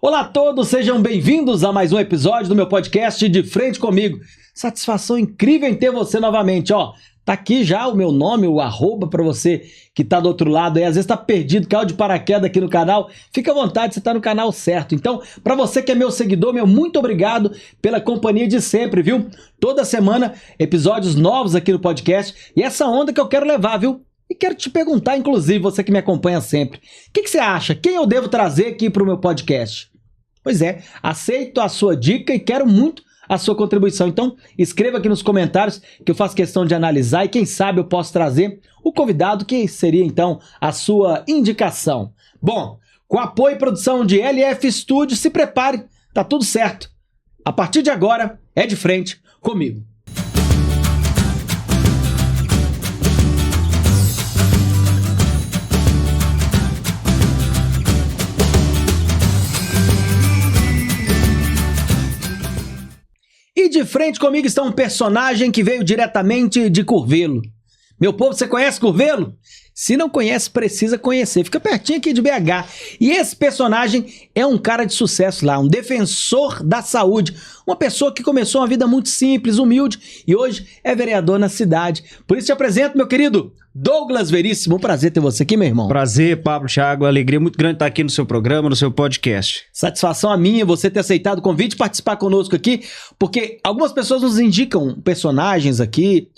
Olá a todos, sejam bem-vindos a mais um episódio do meu podcast De Frente Comigo. Satisfação incrível em ter você novamente, ó. Tá aqui já o meu nome, o arroba para você que tá do outro lado aí, às vezes tá perdido, caiu de paraquedas aqui no canal, fica à vontade, você tá no canal certo. Então, para você que é meu seguidor, meu muito obrigado pela companhia de sempre, viu? Toda semana, episódios novos aqui no podcast, e essa onda que eu quero levar, viu? E quero te perguntar, inclusive, você que me acompanha sempre, o que você acha? Quem eu devo trazer aqui pro meu podcast? Pois é, aceito a sua dica e quero muito a sua contribuição. Então, escreva aqui nos comentários que eu faço questão de analisar e quem sabe eu posso trazer o convidado que seria, então, a sua indicação. Bom, com apoio e produção de LF Studio, se prepare, tá tudo certo. A partir de agora, é de frente comigo. E de frente comigo está um personagem que veio diretamente de Curvelo. Meu povo, você conhece Curvelo? Se não conhece, precisa conhecer. Fica pertinho aqui de BH. E esse personagem é um cara de sucesso lá, um defensor da saúde. Uma pessoa que começou uma vida muito simples, humilde e hoje é vereador na cidade. Por isso te apresento, meu querido Douglas Veríssimo. Um prazer ter você aqui, meu irmão. Prazer, Pablo, Thiago. Alegria muito grande estar aqui no seu programa, no seu podcast. Satisfação a minha você ter aceitado o convite e participar conosco aqui, porque algumas pessoas nos indicam personagens aqui,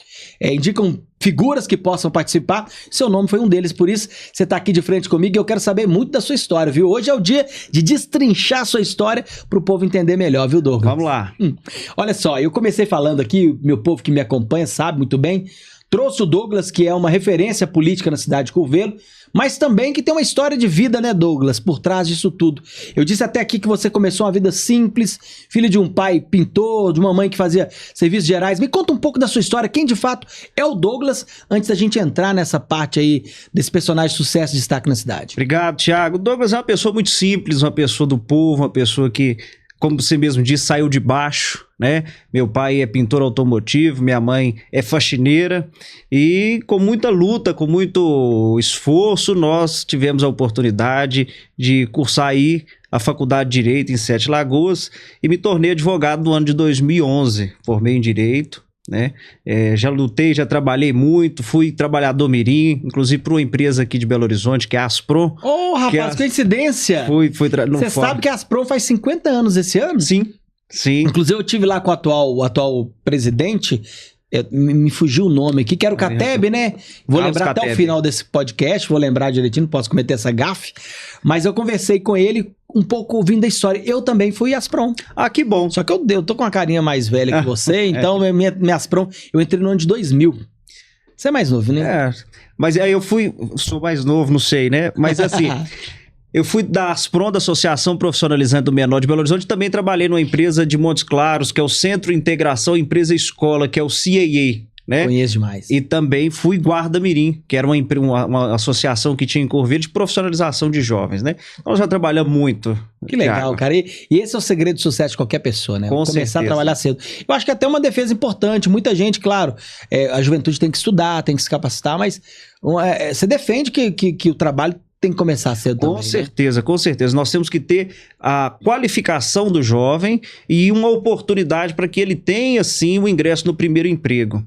indicam figuras que possam participar. Seu nome foi um deles, por isso você está aqui de frente comigo e eu quero saber muito da sua história, viu? Hoje é o dia de destrinchar a sua história para o povo entender melhor, viu, Douglas? Vamos lá. Olha só, eu comecei falando aqui, meu povo que me acompanha sabe muito bem, trouxe o Douglas, que é uma referência política na cidade de Curvelo, mas também que tem uma história de vida, né, Douglas, por trás disso tudo. Eu disse até aqui que você começou uma vida simples, filho de um pai pintor, de uma mãe que fazia serviços gerais. Me conta um pouco da sua história, quem de fato é o Douglas, antes da gente entrar nessa parte aí desse personagem de sucesso e destaque na cidade. Obrigado, Thiago. O Douglas é uma pessoa muito simples, uma pessoa do povo, uma pessoa que, como você mesmo disse, saiu de baixo, né? Meu pai é pintor automotivo, minha mãe é faxineira e com muita luta, com muito esforço, nós tivemos a oportunidade de cursar aí a Faculdade de Direito em Sete Lagoas e me tornei advogado no ano de 2011. Formei em Direito, né? Já lutei, já trabalhei muito, fui trabalhador mirim, inclusive para uma empresa aqui de Belo Horizonte, que é a Aspron. Ô, rapaz, coincidência! Você sabe que a Aspron faz 50 anos esse ano? Sim, sim. Inclusive eu tive lá com o atual presidente, me fugiu o nome aqui, que era o Cateb, né? Vou lembrar até o final desse podcast, vou lembrar direitinho, não posso cometer essa gafe, mas eu conversei com ele um pouco ouvindo a história. Eu também fui Aspron. Ah, que bom. Só que eu tô com uma carinha mais velha que você, então minha Aspron, eu entrei no ano de 2000. Você é mais novo, né? Mas aí sou mais novo, não sei, né? Mas assim, eu fui da Aspron, da Associação Profissionalizante do Menor de Belo Horizonte, também trabalhei numa empresa de Montes Claros, que é o Centro de Integração Empresa Escola, que é o CAA. Né? Conheço demais. E também fui guarda mirim, que era uma associação que tinha em Curvelo de profissionalização de jovens, né? Nós já trabalhamos muito. Que legal, cara. E esse é o segredo do sucesso de qualquer pessoa, né? Com Começar certeza. a trabalhar cedo. Eu acho que até uma defesa importante. Muita gente, claro, a juventude tem que estudar, tem que se capacitar, mas você defende que o trabalho tem que começar cedo também. Com certeza, né? Com certeza. Nós temos que ter a qualificação do jovem e uma oportunidade para que ele tenha, sim, o ingresso no primeiro emprego.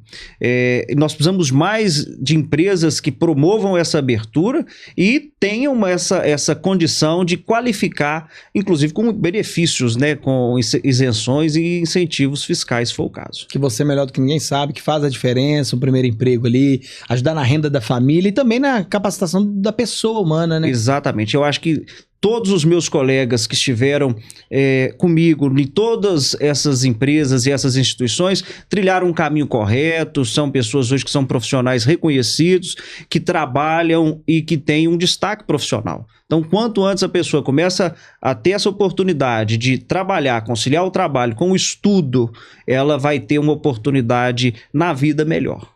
Nós precisamos mais de empresas que promovam essa abertura e tenham essa condição de qualificar, inclusive com benefícios, né? Com isenções e incentivos fiscais, se for o caso. Que você, melhor do que ninguém, sabe que faz a diferença, o primeiro emprego ali, ajudar na renda da família e também na capacitação da pessoa humana. Né? Exatamente, eu acho que todos os meus colegas que estiveram comigo em todas essas empresas e essas instituições trilharam um caminho correto, são pessoas hoje que são profissionais reconhecidos, que trabalham e que têm um destaque profissional. Então, quanto antes a pessoa começa a ter essa oportunidade de trabalhar, conciliar o trabalho com o estudo, ela vai ter uma oportunidade na vida melhor.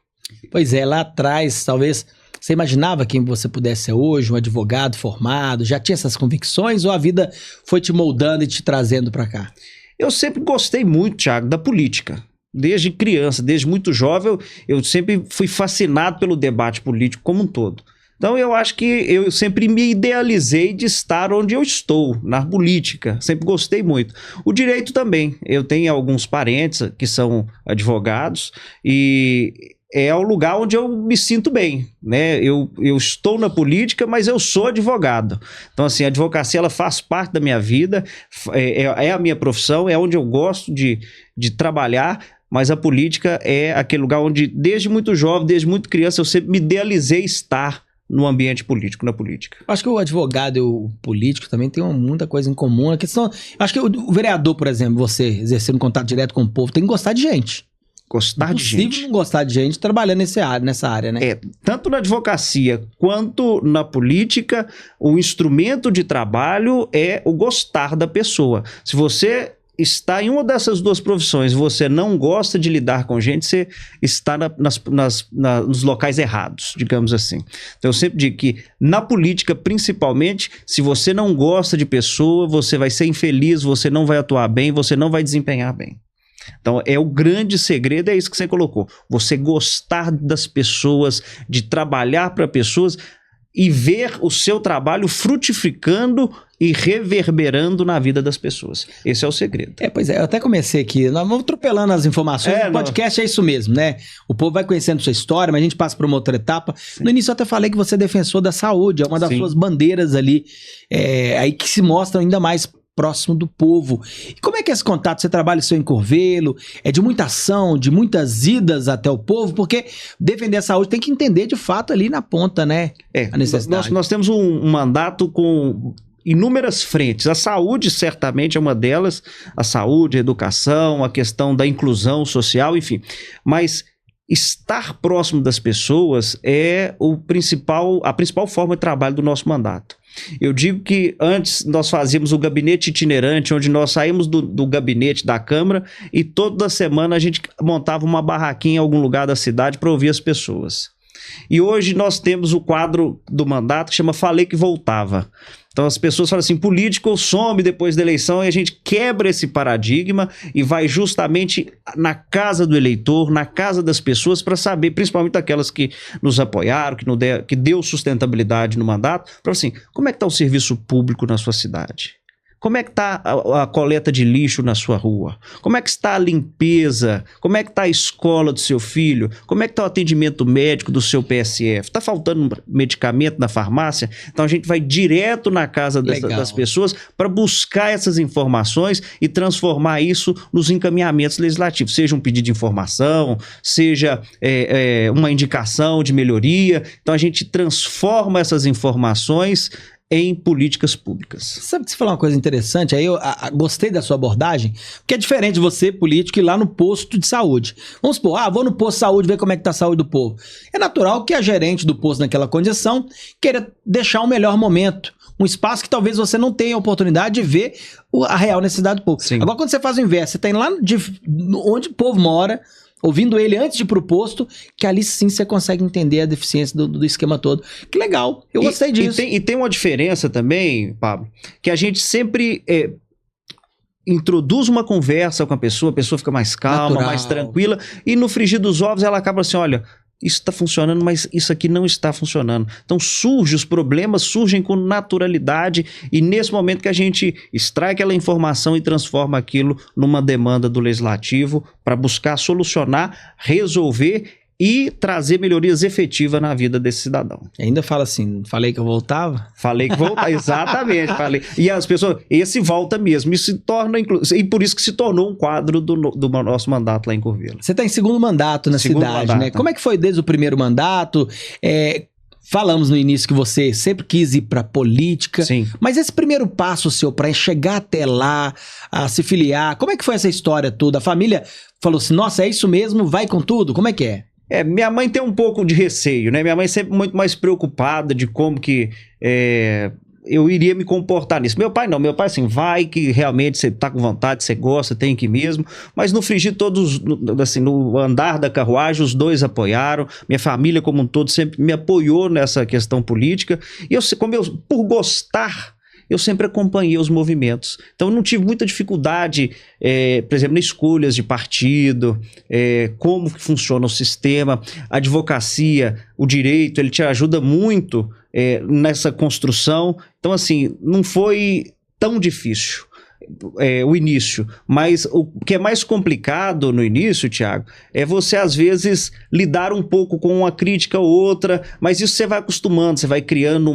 Pois é, lá atrás, talvez... Você imaginava quem você pudesse ser hoje, um advogado formado? Já tinha essas convicções ou a vida foi te moldando e te trazendo para cá? Eu sempre gostei muito, Thiago, da política. Desde criança, desde muito jovem, eu sempre fui fascinado pelo debate político como um todo. Então eu acho que eu sempre me idealizei de estar onde eu estou, na política, sempre gostei muito. O direito também, eu tenho alguns parentes que são advogados e é o lugar onde eu me sinto bem, né? Eu estou na política, mas eu sou advogado. Então assim, a advocacia ela faz parte da minha vida, é a minha profissão, é onde eu gosto de trabalhar. Mas a política é aquele lugar onde, desde muito jovem, desde muito criança, eu sempre me idealizei estar no ambiente político, na política. Acho que o advogado e o político também tem muita coisa em comum. A questão, acho que o vereador, por exemplo, você exercendo contato direto com o povo, tem que gostar de gente. Gostar de gente. Impossível não gostar de gente trabalhando nessa área, né? Tanto na advocacia quanto na política, o instrumento de trabalho é o gostar da pessoa. Se você está em uma dessas duas profissões, você não gosta de lidar com gente, você está nos locais errados, digamos assim. Então eu sempre digo que na política, principalmente, se você não gosta de pessoa, você vai ser infeliz, você não vai atuar bem, você não vai desempenhar bem. Então é o grande segredo, é isso que você colocou. Você gostar das pessoas, de trabalhar para pessoas e ver o seu trabalho frutificando e reverberando na vida das pessoas. Esse é o segredo. Pois é, eu até comecei aqui, nós vamos atropelando as informações, o podcast é isso mesmo, né? O povo vai conhecendo sua história, mas a gente passa por uma outra etapa. Sim. No início eu até falei que você é defensor da saúde, é uma das suas bandeiras ali, aí que se mostram ainda mais próximo do povo. E como é que é esse contato? Você trabalha em Curvelo, é de muita ação, de muitas idas até o povo, porque defender a saúde tem que entender de fato ali na ponta, né? A necessidade. Nós temos um mandato com inúmeras frentes. A saúde certamente é uma delas, a saúde, a educação, a questão da inclusão social, enfim. Mas estar próximo das pessoas é a principal forma de trabalho do nosso mandato. Eu digo que antes nós fazíamos o gabinete itinerante, onde nós saímos do gabinete da Câmara e toda semana a gente montava uma barraquinha em algum lugar da cidade para ouvir as pessoas. E hoje nós temos o quadro do mandato que chama Falei que Voltava. Então as pessoas falam assim, político some depois da eleição, e a gente quebra esse paradigma e vai justamente na casa do eleitor, na casa das pessoas, para saber, principalmente aquelas que nos apoiaram, que deu sustentabilidade no mandato, para assim, como é que está o serviço público na sua cidade? Como é que está a coleta de lixo na sua rua? Como é que está a limpeza? Como é que está a escola do seu filho? Como é que está o atendimento médico do seu PSF? Está faltando medicamento na farmácia? Então a gente vai direto na casa das pessoas para buscar essas informações e transformar isso nos encaminhamentos legislativos. Seja um pedido de informação, seja uma indicação de melhoria. Então a gente transforma essas informações em políticas públicas. Sabe que você falou uma coisa interessante? Aí eu gostei da sua abordagem, porque é diferente de você, político, ir lá no posto de saúde. Vamos supor, vou no posto de saúde ver como é que tá a saúde do povo. É natural que a gerente do posto naquela condição queira deixar um melhor momento, um espaço que talvez você não tenha a oportunidade de ver a real necessidade do povo. Sim. Agora, quando você faz o inverso, você tem lá onde o povo mora, ouvindo ele antes de ir pro posto, que ali sim você consegue entender a deficiência do esquema todo. Que legal, eu gostei disso. E tem uma diferença também, Pablo, que a gente sempre introduz uma conversa com a pessoa fica mais calma, natural, mais tranquila, e no frigir dos ovos ela acaba assim, olha, isso está funcionando, mas isso aqui não está funcionando. Então os problemas surgem com naturalidade, e nesse momento que a gente extrai aquela informação e transforma aquilo numa demanda do legislativo para buscar solucionar, resolver e trazer melhorias efetivas na vida desse cidadão. Ainda fala assim, falei que eu voltava? Falei que voltava, exatamente. Falei. E as pessoas, esse volta mesmo, e se torna, e por isso que se tornou um quadro do nosso mandato lá em Curvelo. Você está em segundo mandato na cidade, né? Como é que foi desde o primeiro mandato? Falamos no início que você sempre quis ir para política. Sim. Mas esse primeiro passo seu para chegar até lá, a se filiar, como é que foi essa história toda? A família falou assim, nossa, é isso mesmo? Vai com tudo? Como é que é? Minha mãe tem um pouco de receio, né? Minha mãe sempre muito mais preocupada de como que eu iria me comportar nisso. Meu pai não, meu pai assim, vai que realmente você tá com vontade, você gosta, tem que ir mesmo. Mas no frigir todos, assim, no andar da carruagem, os dois apoiaram. Minha família como um todo sempre me apoiou nessa questão política. E por gostar, eu sempre acompanhei os movimentos. Então, eu não tive muita dificuldade, por exemplo, em escolhas de partido, como que funciona o sistema, a advocacia, o direito, ele te ajuda muito nessa construção. Então, assim, não foi tão difícil o início, mas o que é mais complicado no início, Thiago, é você às vezes lidar um pouco com uma crítica ou outra, mas isso você vai acostumando, você vai criando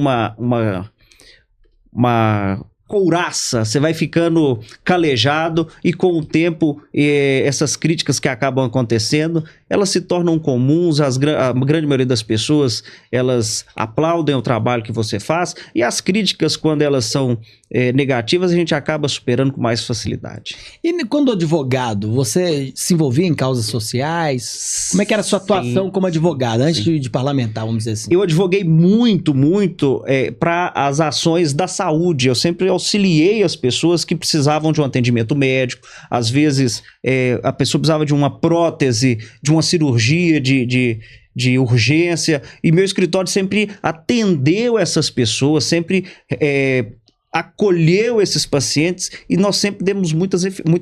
uma couraça, você vai ficando calejado e com o tempo essas críticas que acabam acontecendo, elas se tornam comuns, a grande maioria das pessoas, elas aplaudem o trabalho que você faz e as críticas, quando elas são negativas, a gente acaba superando com mais facilidade. E quando advogado, você se envolvia em causas sociais? Como é que era a sua atuação como advogado, antes de parlamentar, vamos dizer assim? Eu advoguei muito para as ações da saúde. Eu sempre auxiliei as pessoas que precisavam de um atendimento médico. Às vezes, a pessoa precisava de uma prótese, de uma cirurgia de urgência. E meu escritório sempre atendeu essas pessoas, sempre acolheu esses pacientes e nós sempre demos muita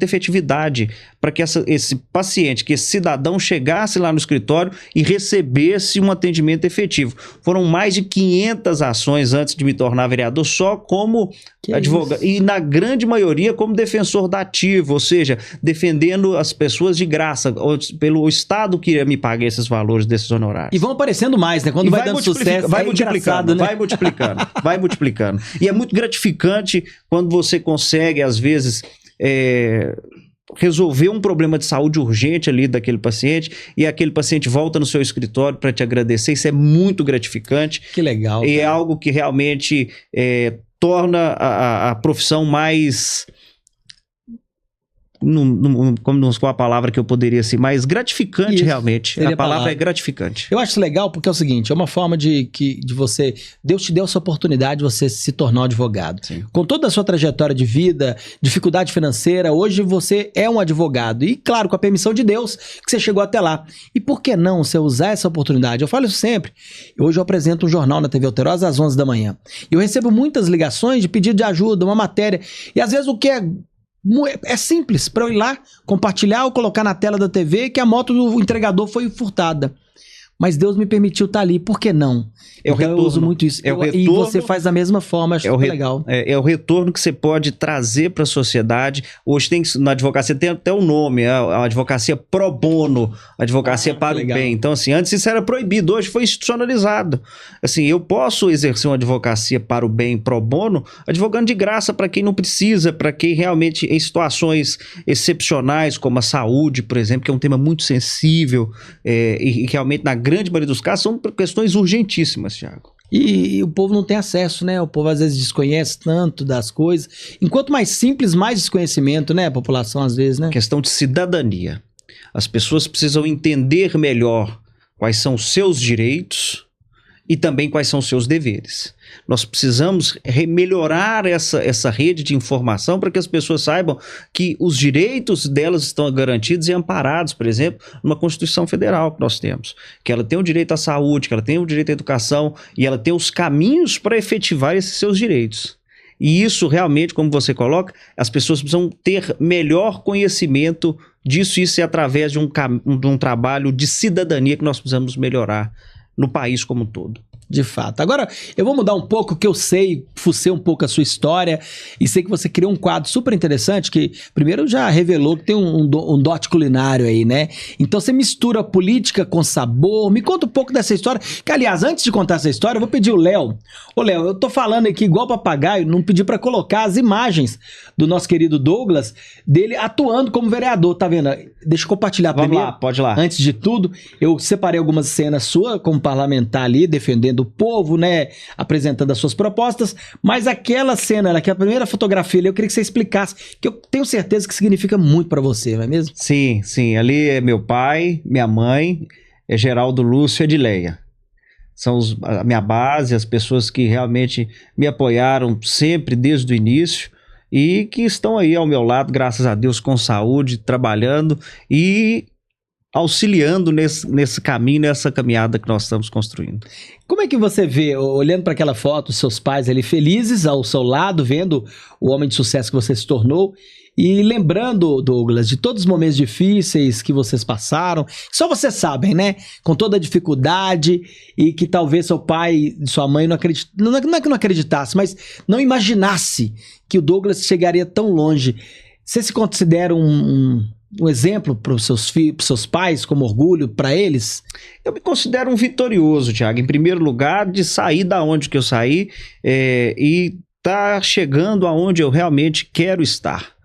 efetividade para que esse paciente, que esse cidadão chegasse lá no escritório e recebesse um atendimento efetivo. Foram mais de 500 ações antes de me tornar vereador, só como advogado, e na grande maioria como defensor dativo, ou seja, defendendo as pessoas de graça, pelo Estado que me paga esses valores desses honorários. E vão aparecendo mais, né? Quando vai dando sucesso, vai multiplicando, né? vai multiplicando. E é muito gratificante quando você consegue, às vezes, resolver um problema de saúde urgente ali daquele paciente e aquele paciente volta no seu escritório para te agradecer. Isso é muito gratificante. Que legal. E é algo que realmente torna a profissão mais... Qual a palavra que eu poderia ser mais gratificante? Isso, realmente. A palavra é gratificante. Eu acho legal porque é o seguinte, é uma forma de você... Deus te deu essa oportunidade de você se tornar um advogado. Sim. Com toda a sua trajetória de vida, dificuldade financeira, hoje você é um advogado. E claro, com a permissão de Deus, que você chegou até lá. E por que não você usar essa oportunidade? Eu falo isso sempre. Hoje eu apresento um jornal na TV Alterosa às 11 da manhã. E eu recebo muitas ligações de pedido de ajuda, uma matéria. E às vezes o que é simples, para eu ir lá, compartilhar ou colocar na tela da TV que a moto do entregador foi furtada. Mas Deus me permitiu estar ali, por que não? Então eu uso muito isso. E você faz da mesma forma, acho legal. É o retorno que você pode trazer para a sociedade. Hoje na advocacia tem até o nome, a advocacia pro bono, a advocacia para o bem. Então, assim, antes isso era proibido, hoje foi institucionalizado. Assim, eu posso exercer uma advocacia para o bem pro bono, advogando de graça para quem não precisa, para quem realmente em situações excepcionais, como a saúde, por exemplo, que é um tema muito sensível e realmente na grande maioria dos casos são questões urgentíssimas, Thiago. E o povo não tem acesso, né? O povo às vezes desconhece tanto das coisas. Enquanto mais simples, mais desconhecimento, né? A população às vezes, né? Questão de cidadania. As pessoas precisam entender melhor quais são os seus direitos e também quais são os seus deveres. Nós precisamos melhorar essa rede de informação para que as pessoas saibam que os direitos delas estão garantidos e amparados, por exemplo, numa Constituição Federal que nós temos. Que ela tem o direito à saúde, que ela tem o direito à educação e ela tem os caminhos para efetivar esses seus direitos. E isso realmente, como você coloca, as pessoas precisam ter melhor conhecimento disso, e isso é através de um trabalho de cidadania que nós precisamos melhorar no país como um todo. De fato. Agora, eu vou mudar um pouco, que eu sei, fucei um pouco a sua história e sei que você criou um quadro super interessante que, primeiro, já revelou que tem um dote culinário aí, né? Então, você mistura política com sabor. Me conta um pouco dessa história, que, aliás, antes de contar essa história, eu vou pedir o Léo. Ô, Léo, eu tô falando aqui igual papagaio, não pedi pra colocar as imagens do nosso querido Douglas, dele atuando como vereador, tá vendo? Deixa eu compartilhar primeiro. Vamos lá, pode ir lá. Antes de tudo, eu separei algumas cenas suas como parlamentar ali, defendendo do povo, né, apresentando as suas propostas, mas aquela cena, aquela primeira fotografia ali, eu queria que você explicasse, que eu tenho certeza que significa muito para você, não é mesmo? Sim, sim, ali é meu pai, minha mãe, é Geraldo Lúcio e Edileia. São a minha base, as pessoas que realmente me apoiaram sempre desde o início e que estão aí ao meu lado, graças a Deus, com saúde, trabalhando e auxiliando nesse caminho, nessa caminhada que nós estamos construindo. Como é que você vê, olhando para aquela foto, seus pais ali felizes ao seu lado, vendo o homem de sucesso que você se tornou, e lembrando, Douglas, de todos os momentos difíceis que vocês passaram, só vocês sabem, né? Com toda a dificuldade, e que talvez seu pai e sua mãe não é que não acreditasse, mas não imaginasse que o Douglas chegaria tão longe. Você se considera um exemplo para os seus pais, como orgulho para eles? Eu me considero um vitorioso, Thiago, em primeiro lugar, de sair da onde que eu saí e tá chegando aonde eu realmente quero estar.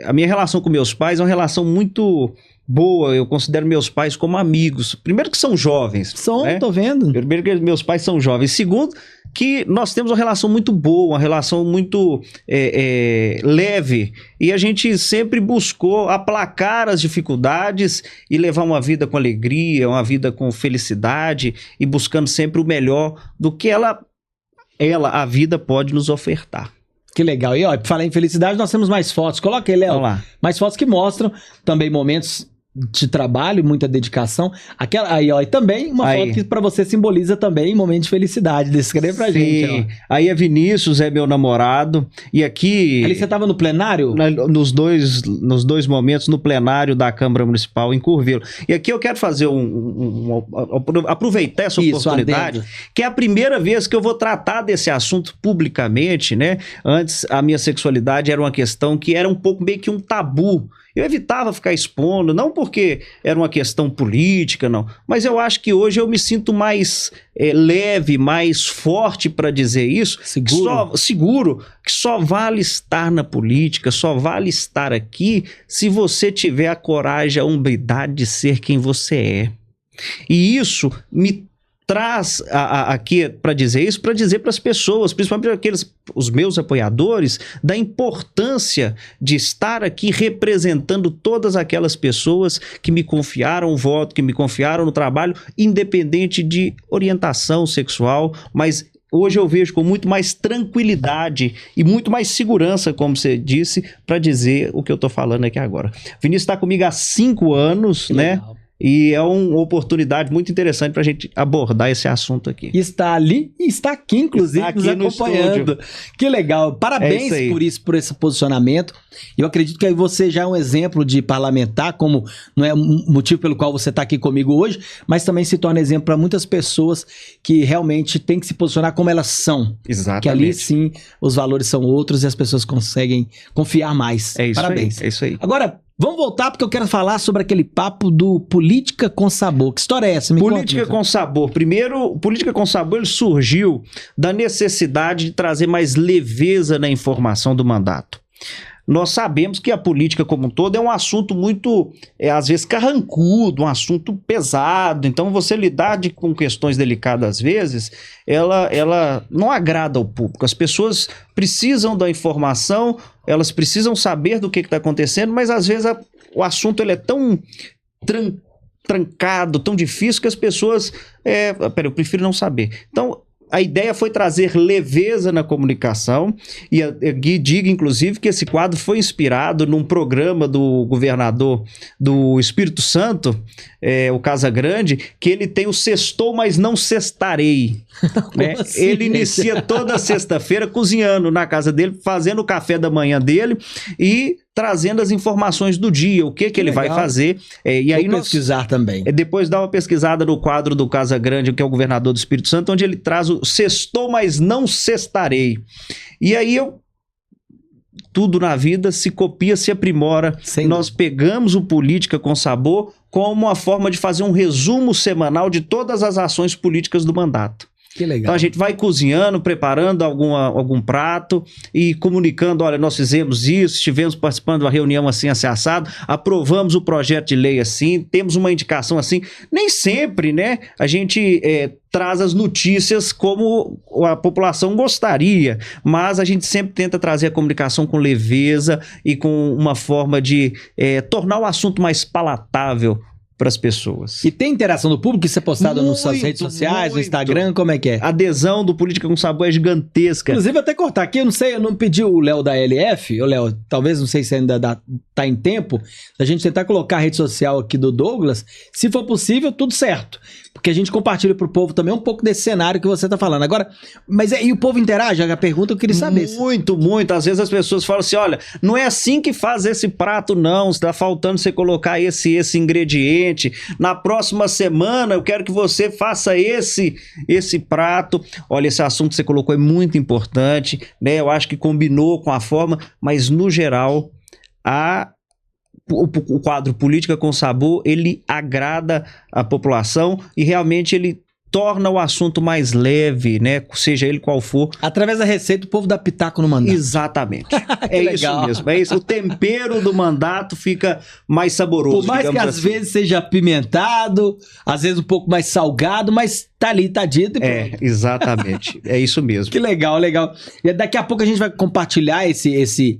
A minha relação com meus pais é uma relação muito boa. Eu considero meus pais como amigos. Primeiro que são jovens. Né? Tô vendo. Primeiro que meus pais são jovens. Segundo, que nós temos uma relação muito boa, uma relação muito leve. E a gente sempre buscou aplacar as dificuldades e levar uma vida com alegria, uma vida com felicidade e buscando sempre o melhor do que a vida pode nos ofertar. Que legal. E ó, pra falar em felicidade, nós temos mais fotos. Coloca aí, Léo. Vamos lá. Mais fotos que mostram também momentos de trabalho, muita dedicação. Aquela aí, ó, e também uma foto que pra você simboliza também momento de felicidade. Descreve pra gente, ó. Aí é Vinícius, é meu namorado. E aqui... Ali você tava no plenário? Nos dois momentos, no plenário da Câmara Municipal em Curvelo. E aqui eu quero fazer aproveitar essa oportunidade, que é a primeira vez que eu vou tratar desse assunto publicamente, né? Antes, a minha sexualidade era uma questão que era um pouco meio que um tabu. Eu evitava ficar expondo, não porque era uma questão política, não. Mas eu acho que hoje eu me sinto mais leve, mais forte para dizer isso. Seguro que só vale estar na política, só vale estar aqui se você tiver a coragem, a hombridade de ser quem você é. E isso me traz aqui para dizer isso, para dizer para as pessoas, principalmente os meus apoiadores, da importância de estar aqui representando todas aquelas pessoas que me confiaram o voto, que me confiaram no trabalho, independente de orientação sexual, mas hoje eu vejo com muito mais tranquilidade e muito mais segurança, como você disse, para dizer o que eu estou falando aqui agora. Vinícius está comigo há 5 anos, né? Legal. E é uma oportunidade muito interessante para a gente abordar esse assunto aqui. Está ali e está aqui, inclusive, nos acompanhando. Que legal. Parabéns por esse posicionamento. Eu acredito que aí você já é um exemplo de parlamentar, como não é um motivo pelo qual você está aqui comigo hoje, mas também se torna exemplo para muitas pessoas que realmente têm que se posicionar como elas são. Exatamente. Que ali sim os valores são outros e as pessoas conseguem confiar mais. É isso. Parabéns. É isso aí. Agora, vamos voltar porque eu quero falar sobre aquele papo do Política com Sabor. Que história é essa? Política com Sabor. Primeiro, Política com Sabor ele surgiu da necessidade de trazer mais leveza na informação do mandato. Nós sabemos que a política como um todo é um assunto muito, às vezes, carrancudo, um assunto pesado. Então, você lidar com questões delicadas, às vezes, ela não agrada ao público. As pessoas precisam da informação, elas precisam saber do que está acontecendo, mas, às vezes, o assunto ele é tão trancado, tão difícil, que as pessoas... eu prefiro não saber. Então... A ideia foi trazer leveza na comunicação e digo, inclusive, que esse quadro foi inspirado num programa do governador do Espírito Santo, o Casagrande, que ele tem o sextou, mas não sextarei. Né? Assim, ele inicia toda sexta-feira cozinhando na casa dele, fazendo o café da manhã dele e trazendo as informações do dia, o que ele vai fazer. E aí pesquisar também. Depois dá uma pesquisada no quadro do Casagrande, que é o governador do Espírito Santo, onde ele traz o sextou, mas não sextarei. E aí tudo na vida se copia, se aprimora. Nós pegamos o Política com Sabor como uma forma de fazer um resumo semanal de todas as ações políticas do mandato. Que legal. Então a gente vai cozinhando, preparando algum prato e comunicando, olha, nós fizemos isso, estivemos participando de uma reunião assim, assado, aprovamos o projeto de lei assim, temos uma indicação assim. Nem sempre, né, a gente traz as notícias como a população gostaria, mas a gente sempre tenta trazer a comunicação com leveza e com uma forma de tornar o assunto mais palatável para as pessoas. E tem interação do público? Isso é postado nas suas redes sociais, no Instagram? Como é que é? A adesão do Política com Sabor é gigantesca. Inclusive, até cortar aqui, eu não sei, eu não pedi o Léo da LF, o Léo, talvez, não sei se ainda tá em tempo, da gente tentar colocar a rede social aqui do Douglas, se for possível, tudo certo. Porque a gente compartilha pro povo também um pouco desse cenário que você tá falando. Agora, mas e o povo interage? A pergunta eu queria saber. Muito, muito. Às vezes as pessoas falam assim, olha, não é assim que faz esse prato não, está faltando você colocar esse ingrediente. Na próxima semana eu quero que você faça esse prato. Olha, esse assunto que você colocou é muito importante, né? Eu acho que combinou com a forma, mas no geral, o quadro Política com Sabor, ele agrada a população e realmente ele torna o assunto mais leve, né? Seja ele qual for. Através da receita, o povo dá pitaco no mandato. Exatamente. É isso mesmo. É isso. O tempero do mandato fica mais saboroso. Por mais que às vezes seja apimentado, às vezes um pouco mais salgado, mas tá ali, tá dito e pronto. Exatamente. É isso mesmo. Que legal, legal. E daqui a pouco a gente vai compartilhar esse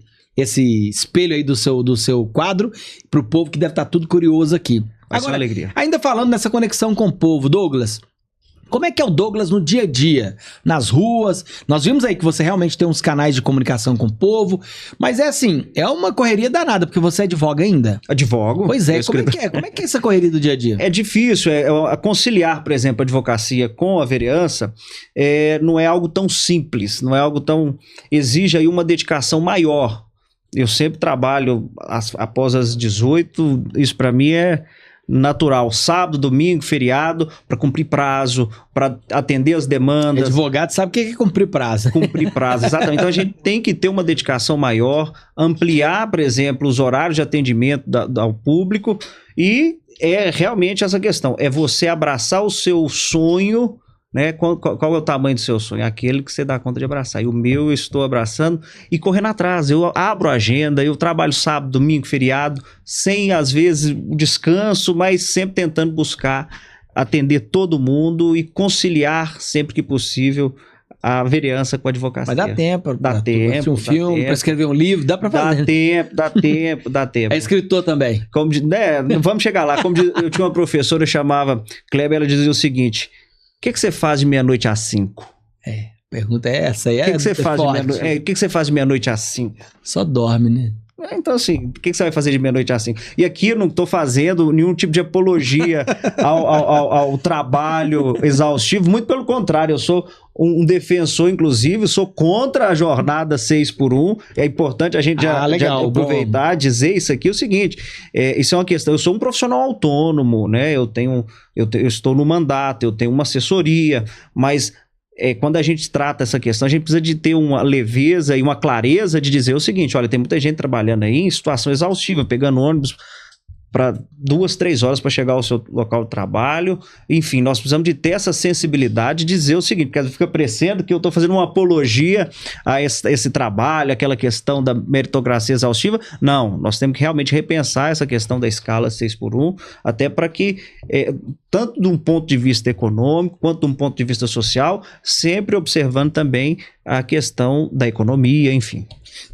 espelho aí do seu quadro pro povo que deve estar tudo curioso aqui. Vai ser uma alegria. Ainda falando nessa conexão com o povo, Douglas, como é que é o Douglas no dia a dia, nas ruas? Nós vimos aí que você realmente tem uns canais de comunicação com o povo, mas é assim, é uma correria danada, porque você advoga ainda. Advogo. Pois é, como é que é essa correria do dia a dia? É difícil, conciliar, por exemplo, a advocacia com a vereança, não é algo tão simples, não é algo tão... exige aí uma dedicação maior. Eu sempre trabalho após as 18, isso para mim é natural. Sábado, domingo, feriado, para cumprir prazo, para atender as demandas. Advogado sabe o que é cumprir prazo. Cumprir prazo, exatamente. Então a gente tem que ter uma dedicação maior, ampliar, por exemplo, os horários de atendimento ao público e é realmente essa questão, é você abraçar o seu sonho, né? Qual é o tamanho do seu sonho? Aquele que você dá conta de abraçar. E o meu eu estou abraçando e correndo atrás. Eu abro a agenda, eu trabalho sábado, domingo, feriado, sem às vezes descanso, mas sempre tentando buscar atender todo mundo e conciliar sempre que possível a vereança com a advocacia. Mas dá tempo. Dá tempo. Um filme, para escrever um livro, dá para fazer. Dá tempo. É escritor também. Vamos chegar lá. Eu tinha uma professora, chamava Kleber, ela dizia o seguinte: o que você faz de meia-noite às 5? A pergunta é essa. O que você faz de meia-noite às 5? Só dorme, né? Então, assim, o que você vai fazer de meia-noite às 5? E aqui eu não estou fazendo nenhum tipo de apologia ao trabalho exaustivo, muito pelo contrário, eu sou um defensor, inclusive, sou contra a jornada 6x1. É importante a gente já aproveitar, dizer isso aqui, é o seguinte, isso é uma questão, eu sou um profissional autônomo, né? Eu estou no mandato, eu tenho uma assessoria, mas quando a gente trata essa questão, a gente precisa de ter uma leveza e uma clareza de dizer o seguinte: olha, tem muita gente trabalhando aí em situação exaustiva, pegando ônibus para 2, 3 horas para chegar ao seu local de trabalho. Enfim, nós precisamos de ter essa sensibilidade de dizer o seguinte, porque fica parecendo que eu estou fazendo uma apologia a esse trabalho, aquela questão da meritocracia exaustiva. Não, nós temos que realmente repensar essa questão da escala 6x1, até para que, tanto de um ponto de vista econômico, quanto de um ponto de vista social, sempre observando também a questão da economia, enfim.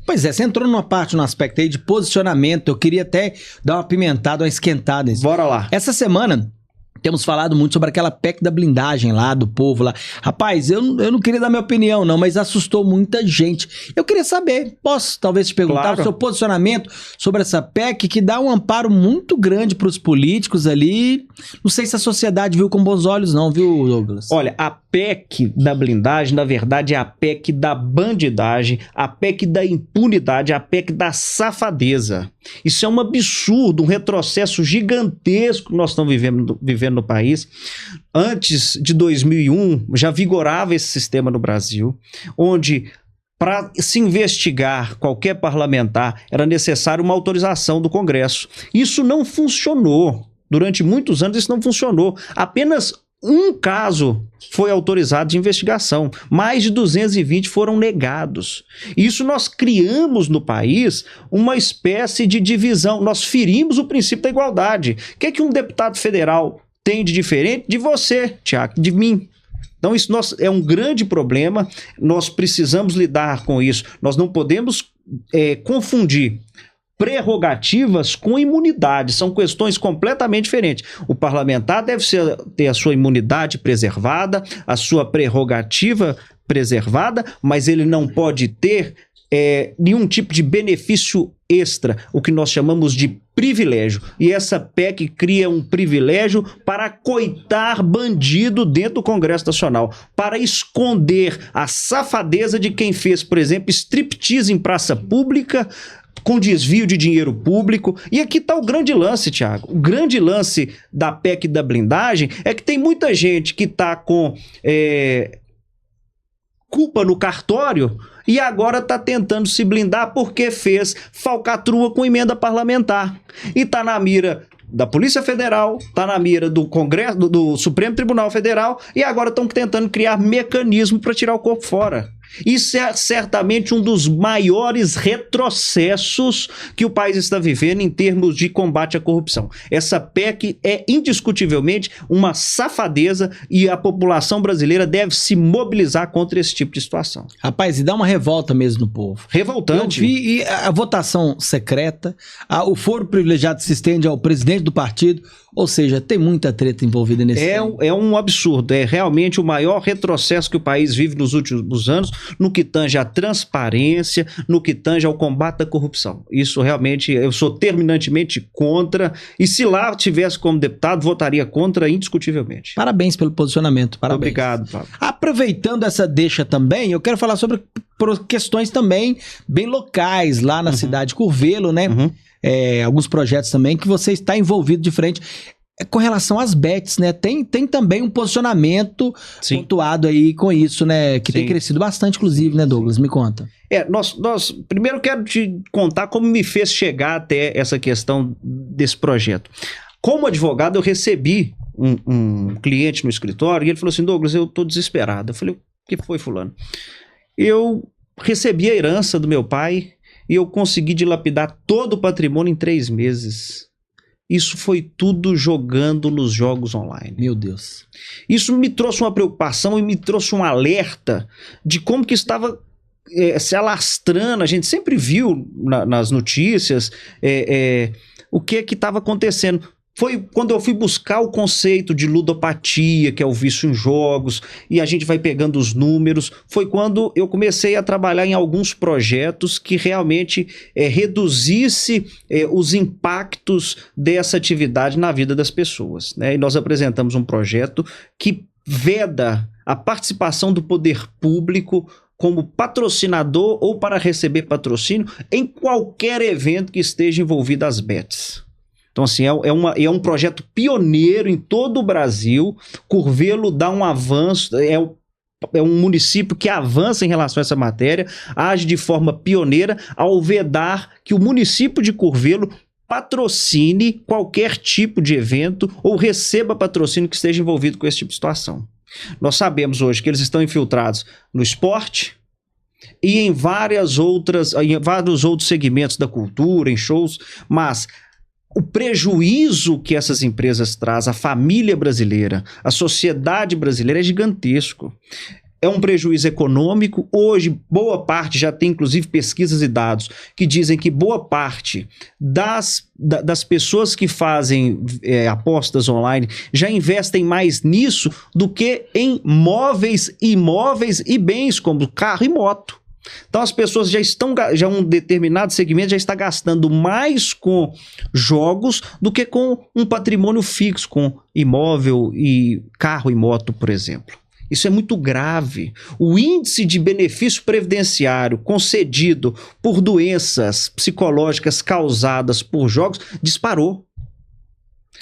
Pois é, você entrou num aspecto aí de posicionamento, eu queria até dar uma pimentada, uma esquentada. Bora lá. Essa semana temos falado muito sobre aquela PEC da blindagem lá, do povo lá. Rapaz, eu não queria dar minha opinião não, mas assustou muita gente. Eu queria saber, posso talvez te perguntar o seu posicionamento sobre essa PEC que dá um amparo muito grande para os políticos ali. Não sei se a sociedade viu com bons olhos não, viu, Douglas? Olha, a PEC da blindagem, na verdade, é a PEC da bandidagem, a PEC da impunidade, a PEC da safadeza. Isso é um absurdo, um retrocesso gigantesco que nós estamos vivendo no país. Antes de 2001, já vigorava esse sistema no Brasil, onde para se investigar qualquer parlamentar era necessário uma autorização do Congresso. Isso não funcionou. Durante muitos anos isso não funcionou. Apenas um caso foi autorizado de investigação. Mais de 220 foram negados. Isso nós criamos no país uma espécie de divisão. Nós ferimos o princípio da igualdade. O que é que um deputado federal tem de diferente de você, Tiago, de mim? Então isso é um grande problema. Nós precisamos lidar com isso. Nós não podemos confundir prerrogativas com imunidade. São questões completamente diferentes. O parlamentar deve ter a sua imunidade preservada, a sua prerrogativa preservada, mas ele não pode ter nenhum tipo de benefício extra, o que nós chamamos de privilégio. E essa PEC cria um privilégio para coitar bandido dentro do Congresso Nacional, para esconder a safadeza de quem fez, por exemplo, striptease em praça pública, com desvio de dinheiro público. E aqui está o grande lance, Thiago. O grande lance da PEC da blindagem é que tem muita gente que está com culpa no cartório e agora está tentando se blindar porque fez falcatrua com emenda parlamentar. E está na mira da Polícia Federal, está na mira do Congresso, do Supremo Tribunal Federal, e agora estão tentando criar mecanismo para tirar o corpo fora. Isso é certamente um dos maiores retrocessos que o país está vivendo em termos de combate à corrupção. Essa PEC é indiscutivelmente uma safadeza e a população brasileira deve se mobilizar contra esse tipo de situação. Rapaz, e dá uma revolta mesmo no povo. Revoltante. Eu vi a votação secreta, o foro privilegiado se estende ao presidente do partido, ou seja, tem muita treta envolvida nesse tema. É um absurdo, é realmente o maior retrocesso que o país vive nos últimos anos, no que tange à transparência, no que tange ao combate à corrupção. Isso realmente, eu sou terminantemente contra, e se lá tivesse como deputado, votaria contra indiscutivelmente. Parabéns pelo posicionamento, parabéns. Obrigado, Pablo. Aproveitando essa deixa também, eu quero falar sobre questões também bem locais, lá na cidade de Curvelo, né? Alguns projetos também que você está envolvido de frente. Com relação às bets, né? Tem também um posicionamento pontuado aí com isso, né? Que tem crescido bastante, inclusive, né, Douglas? Me conta. Nós primeiro quero te contar como me fez chegar até essa questão desse projeto. Como advogado, eu recebi um cliente no escritório e ele falou assim: Douglas, eu tô desesperado. Eu falei: o que foi, fulano? Eu recebi a herança do meu pai e eu consegui dilapidar todo o patrimônio em 3 meses. Isso foi tudo jogando nos jogos online. Meu Deus. Isso me trouxe uma preocupação e me trouxe um alerta de como que estava se alastrando. A gente sempre viu nas notícias o que estava acontecendo. Foi quando eu fui buscar o conceito de ludopatia, que é o vício em jogos, e a gente vai pegando os números. Foi quando eu comecei a trabalhar em alguns projetos que realmente reduzisse os impactos dessa atividade na vida das pessoas, né? E nós apresentamos um projeto que veda a participação do poder público como patrocinador ou para receber patrocínio em qualquer evento que esteja envolvido às bets. Então, assim, é um projeto pioneiro em todo o Brasil. Curvelo dá um avanço, é um município que avança em relação a essa matéria, age de forma pioneira ao vedar que o município de Curvelo patrocine qualquer tipo de evento ou receba patrocínio que esteja envolvido com esse tipo de situação. Nós sabemos hoje que eles estão infiltrados no esporte e em vários outros segmentos da cultura, em shows, mas o prejuízo que essas empresas trazem à família brasileira, à sociedade brasileira é gigantesco. É um prejuízo econômico. Hoje, boa parte, já tem inclusive pesquisas e dados que dizem que boa parte das pessoas que fazem apostas online já investem mais nisso do que em móveis, imóveis e bens como carro e moto. Então as pessoas já um determinado segmento já está gastando mais com jogos do que com um patrimônio fixo, com imóvel e carro e moto, por exemplo. Isso é muito grave. O índice de benefício previdenciário concedido por doenças psicológicas causadas por jogos disparou.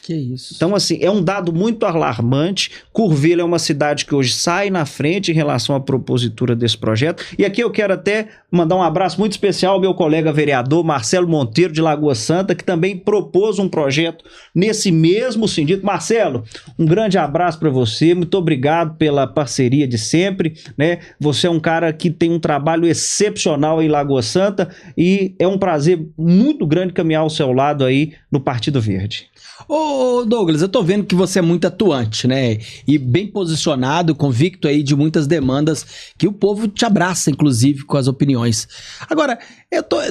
Que isso. Então, assim, é um dado muito alarmante. Curvelo é uma cidade que hoje sai na frente em relação à propositura desse projeto. E aqui eu quero até mandar um abraço muito especial ao meu colega vereador Marcelo Monteiro, de Lagoa Santa, que também propôs um projeto nesse mesmo sentido. Marcelo, um grande abraço para você. Muito obrigado pela parceria de sempre, né? Você é um cara que tem um trabalho excepcional em Lagoa Santa e é um prazer muito grande caminhar ao seu lado aí no Partido Verde. Ô Ô Douglas, eu tô vendo que você é muito atuante, né? E bem posicionado, convicto aí de muitas demandas que o povo te abraça, inclusive, com as opiniões. Agora,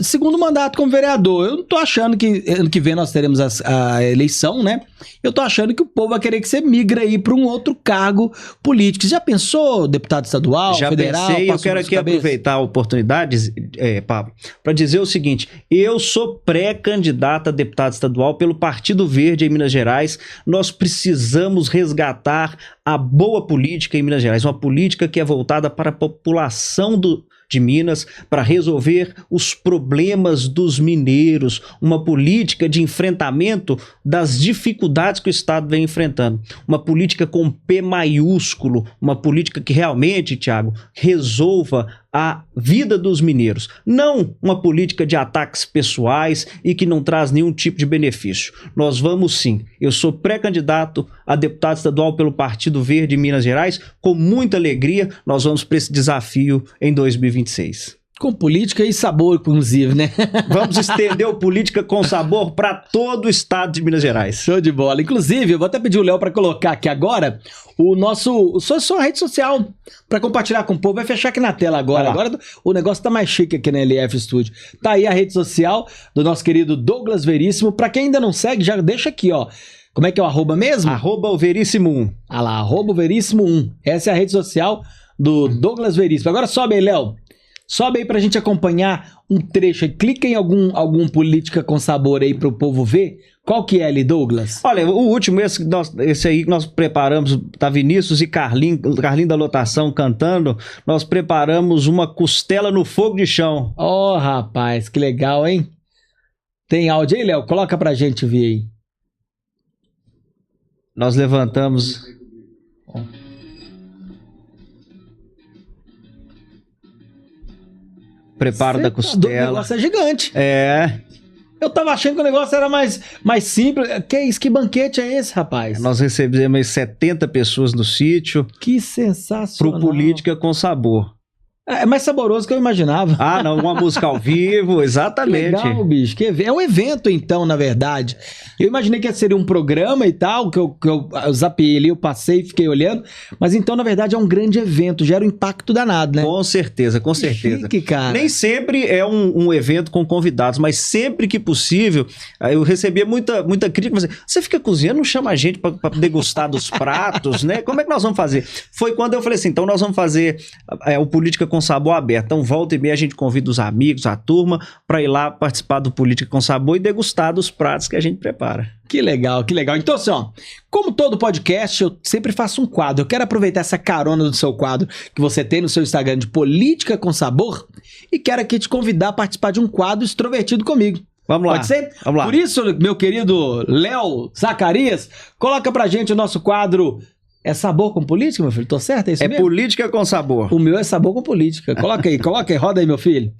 segundo mandato como vereador, eu não tô achando que ano que vem nós teremos a eleição, né? Eu tô achando que o povo vai querer que você migre aí para um outro cargo político. Você já pensou, deputado estadual, já federal? Pensei, eu quero aqui aproveitar a oportunidade, Pablo, para dizer o seguinte: eu sou pré-candidato a deputado estadual pelo Partido Verde em Minas Gerais. Nós precisamos resgatar a boa política em Minas Gerais, uma política que é voltada para a população de Minas, para resolver os problemas dos mineiros, uma política de enfrentamento das dificuldades que o Estado vem enfrentando, uma política com P maiúsculo, uma política que realmente, Thiago, resolva a vida dos mineiros, não uma política de ataques pessoais e que não traz nenhum tipo de benefício. Nós vamos sim, eu sou pré-candidato a deputado estadual pelo Partido Verde em Minas Gerais, com muita alegria, nós vamos para esse desafio em 2026. Com política e sabor, inclusive, né? Vamos estender o Política com Sabor para todo o estado de Minas Gerais. Show de bola. Inclusive, eu vou até pedir o Léo para colocar aqui agora sua rede social para compartilhar com o povo. Vai fechar aqui na tela agora. Agora o negócio tá mais chique aqui na LF Studio. Tá aí a rede social do nosso querido Douglas Veríssimo. Para quem ainda não segue, já deixa aqui, ó. Como é que é o arroba mesmo? Arroba o Veríssimo 1. Ah lá, arroba o Veríssimo 1. Essa é a rede social do Douglas Veríssimo. Agora sobe aí, Léo. Sobe aí pra gente acompanhar um trecho aí. Clica em algum Política com Sabor aí pro povo ver. Qual que é ali, Douglas? Olha, o último, esse aí que nós preparamos, tá Vinícius e Carlinho da Lotação cantando, nós preparamos uma costela no fogo de chão. Ó, rapaz, que legal, hein? Tem áudio aí, Léo? Coloca pra gente ver aí. Nós levantamos... Preparo da costela. O negócio é gigante. É. Eu tava achando que o negócio era mais simples. Que isso? Que banquete é esse, rapaz? Nós recebemos 70 pessoas no sítio. Que sensacional. Pro Política com Sabor. É mais saboroso que eu imaginava. Ah, não, uma música ao vivo, exatamente. Legal, bicho. É um evento, então, na verdade. Eu imaginei que seria um programa e tal, que eu zapiei ali, eu passei e fiquei olhando. Mas então, na verdade, é um grande evento, gera um impacto danado, né? Com certeza, com certeza. Chique, cara. Nem sempre é um evento com convidados, mas sempre que possível, eu recebia muita crítica, mas você fica cozinhando, não chama a gente para degustar dos pratos, né? Como é que nós vamos fazer? Foi quando eu falei assim, então nós vamos fazer o Política com Sabor aberto. Então, volta e meia, a gente convida os amigos, a turma, para ir lá participar do Política com Sabor e degustar dos pratos que a gente prepara. Que legal, que legal. Então, assim, ó, como todo podcast, eu sempre faço um quadro. Eu quero aproveitar essa carona do seu quadro que você tem no seu Instagram de Política com Sabor e quero aqui te convidar a participar de um quadro extrovertido comigo. Vamos lá. Pode ser? Vamos lá. Por isso, meu querido Léo Zacarias, coloca pra gente o nosso quadro... É sabor com política, meu filho? Tô certo? É isso mesmo? Política com Sabor. O meu é sabor com política. Coloca aí, roda aí, meu filho.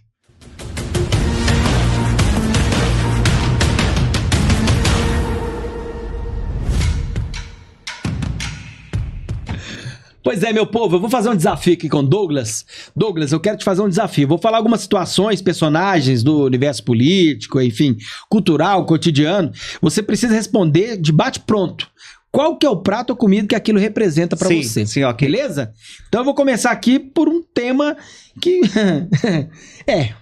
Pois é, meu povo, eu vou fazer um desafio aqui com o Douglas. Douglas, eu quero te fazer um desafio. Vou falar algumas situações, personagens do universo político, enfim, cultural, cotidiano. Você precisa responder de bate-pronto. Qual que é o prato ou comida que aquilo representa pra você? Sim, ok. Beleza? Então eu vou começar aqui por um tema que...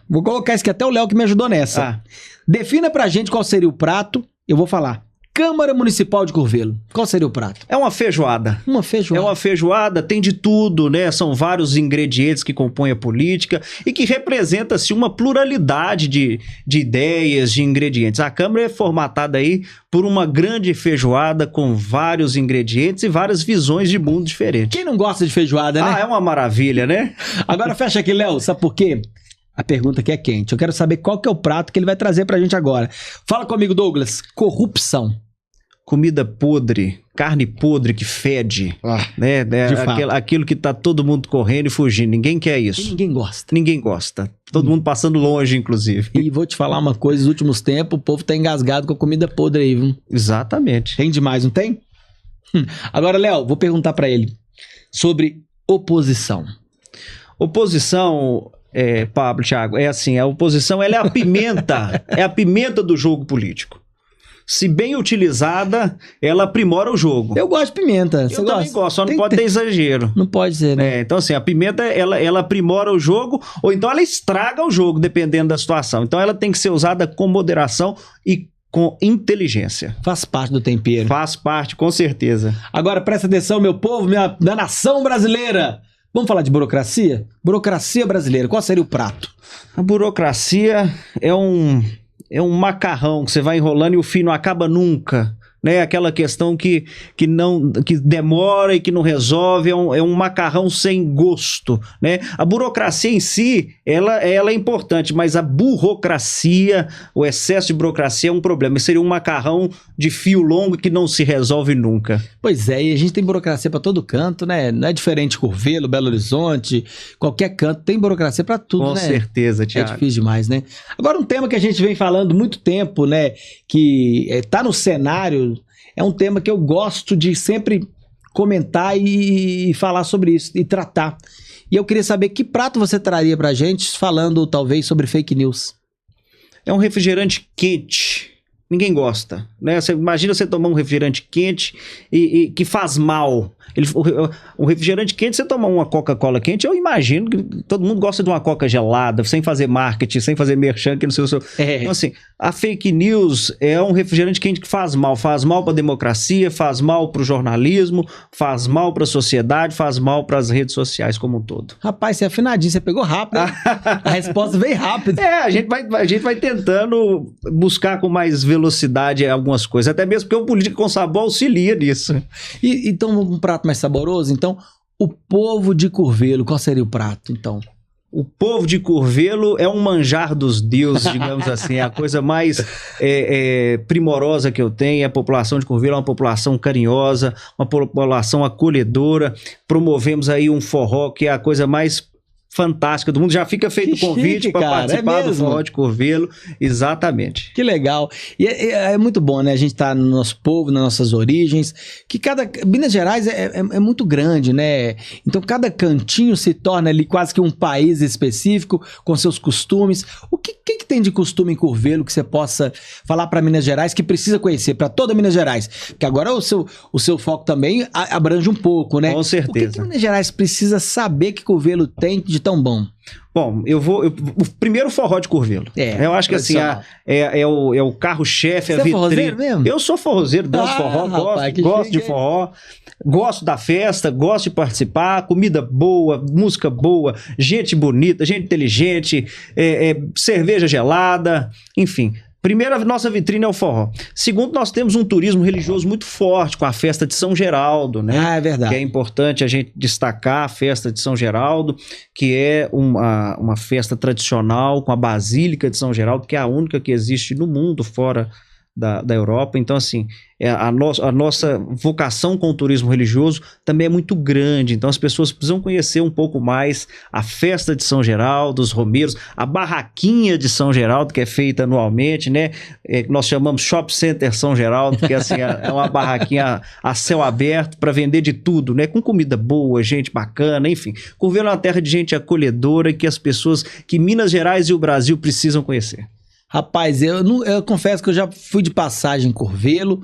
vou colocar isso aqui até o Léo que me ajudou nessa. Ah. Defina pra gente qual seria o prato. Eu vou falar. Câmara Municipal de Curvelo. Qual seria o prato? É uma feijoada. Uma feijoada. É uma feijoada, tem de tudo, né? São vários ingredientes que compõem a política e que representa-se uma pluralidade de ideias, de ingredientes. A Câmara é formatada aí por uma grande feijoada com vários ingredientes e várias visões de mundo diferentes. Quem não gosta de feijoada, né? Ah, é uma maravilha, né? Agora fecha aqui, Léo. Sabe por quê? A pergunta aqui é quente. Eu quero saber qual que é o prato que ele vai trazer pra gente agora. Fala comigo, Douglas. Corrupção. Comida podre, carne podre que fede, né? Aquilo que tá todo mundo correndo e fugindo. Ninguém quer isso. E ninguém gosta. Ninguém gosta. Todo mundo passando longe, inclusive. E vou te falar uma coisa, nos últimos tempos o povo tá engasgado com a comida podre aí, viu? Exatamente. Tem demais, não tem? Agora, Léo, vou perguntar pra ele sobre oposição. Oposição... Pablo, Thiago, é assim, a oposição ela é a pimenta, é a pimenta do jogo político. se bem utilizada, ela aprimora o jogo. Eu gosto de pimenta. Você Eu também gosta? gosto, só não Tem- pode ter exagero. Não pode ser, né? Então assim, a pimenta, ela aprimora o jogo, ou então ela estraga o jogo, dependendo da situação. Então ela tem que ser usada com moderação e com inteligência. Faz parte do tempero. Faz parte, com certeza. Agora presta atenção, meu povo, minha nação brasileira. Vamos falar de burocracia? Burocracia brasileira, qual seria o prato? A burocracia é um macarrão que você vai enrolando e o fio não acaba nunca. Né? Aquela questão que demora e que não resolve, é um macarrão sem gosto. Né? A burocracia em si, ela é importante, mas a burocracia, o excesso de burocracia é um problema. Seria um macarrão de fio longo que não se resolve nunca. Pois é, e a gente tem burocracia pra todo canto, né? Não é diferente Curvelo, Belo Horizonte, qualquer canto tem burocracia pra tudo, Com né? certeza, É Thiago. difícil demais, né? Agora, um tema que a gente vem falando muito tempo, né? Que tá no cenário, é um tema que eu gosto de sempre comentar e falar sobre isso, e tratar. E eu queria saber que prato você traria pra gente, falando talvez sobre fake news. É um refrigerante quente. Ninguém gosta, né? Imagina você tomar um refrigerante quente e que faz mal. O refrigerante quente, você tomar uma Coca-Cola quente, eu imagino que todo mundo gosta de uma Coca gelada, sem fazer marketing, sem fazer merchan, que não sei o seu. Então, assim, a fake news é um refrigerante quente que faz mal para a democracia, faz mal para o jornalismo, faz mal para a sociedade, faz mal para as redes sociais como um todo. Rapaz, você é afinadinho, você pegou rápido. Hein? A resposta veio rápido. A gente vai tentando buscar com mais velocidade algumas coisas, até mesmo porque o Política com Sabor auxilia nisso. E então, um prato mais saboroso? Então, o povo de Curvelo, qual seria o prato, então? O povo de Curvelo é um manjar dos deuses, digamos assim, é a coisa mais primorosa que eu tenho. A população de Curvelo é uma população carinhosa, uma população acolhedora. Promovemos aí um forró que é a coisa mais fantástica do mundo. Já fica feito o convite para participar do forró de Curvelo. Exatamente. Que legal. E é muito bom, né? A gente tá no nosso povo, nas nossas origens, que Minas Gerais é muito grande, né? Então cada cantinho se torna ali quase que um país específico, com seus costumes. O que tem de costume em Curvelo que você possa falar para Minas Gerais, que precisa conhecer, para toda Minas Gerais? Porque agora o seu foco também abrange um pouco, né? Com certeza. O que Minas Gerais precisa saber que Curvelo tem de tão bom? Bom, o primeiro forró de Curvelo. Eu acho que assim, é o carro-chefe, a vitrine. Você é forrozeiro mesmo? Eu sou forrozeiro, danço forró, gosto de forró, gosto da festa, gosto de participar, comida boa, música boa, gente bonita, gente inteligente, cerveja gelada, enfim. Primeiro, a nossa vitrine é o forró. Segundo, nós temos um turismo religioso muito forte, com a festa de São Geraldo, né? É verdade. Que é importante a gente destacar a festa de São Geraldo, que é uma festa tradicional com a Basílica de São Geraldo, que é a única que existe no mundo fora da Europa. Então, assim, a nossa vocação com o turismo religioso também é muito grande. Então, as pessoas precisam conhecer um pouco mais a festa de São Geraldo, os romeiros, a barraquinha de São Geraldo, que é feita anualmente, né? Nós chamamos Shop Center São Geraldo, porque assim, é uma barraquinha a céu aberto para vender de tudo, né? Com comida boa, gente bacana, enfim. Curvelo é uma terra de gente acolhedora que as pessoas, que Minas Gerais e o Brasil precisam conhecer. Rapaz, eu confesso que eu já fui de passagem em Curvelo,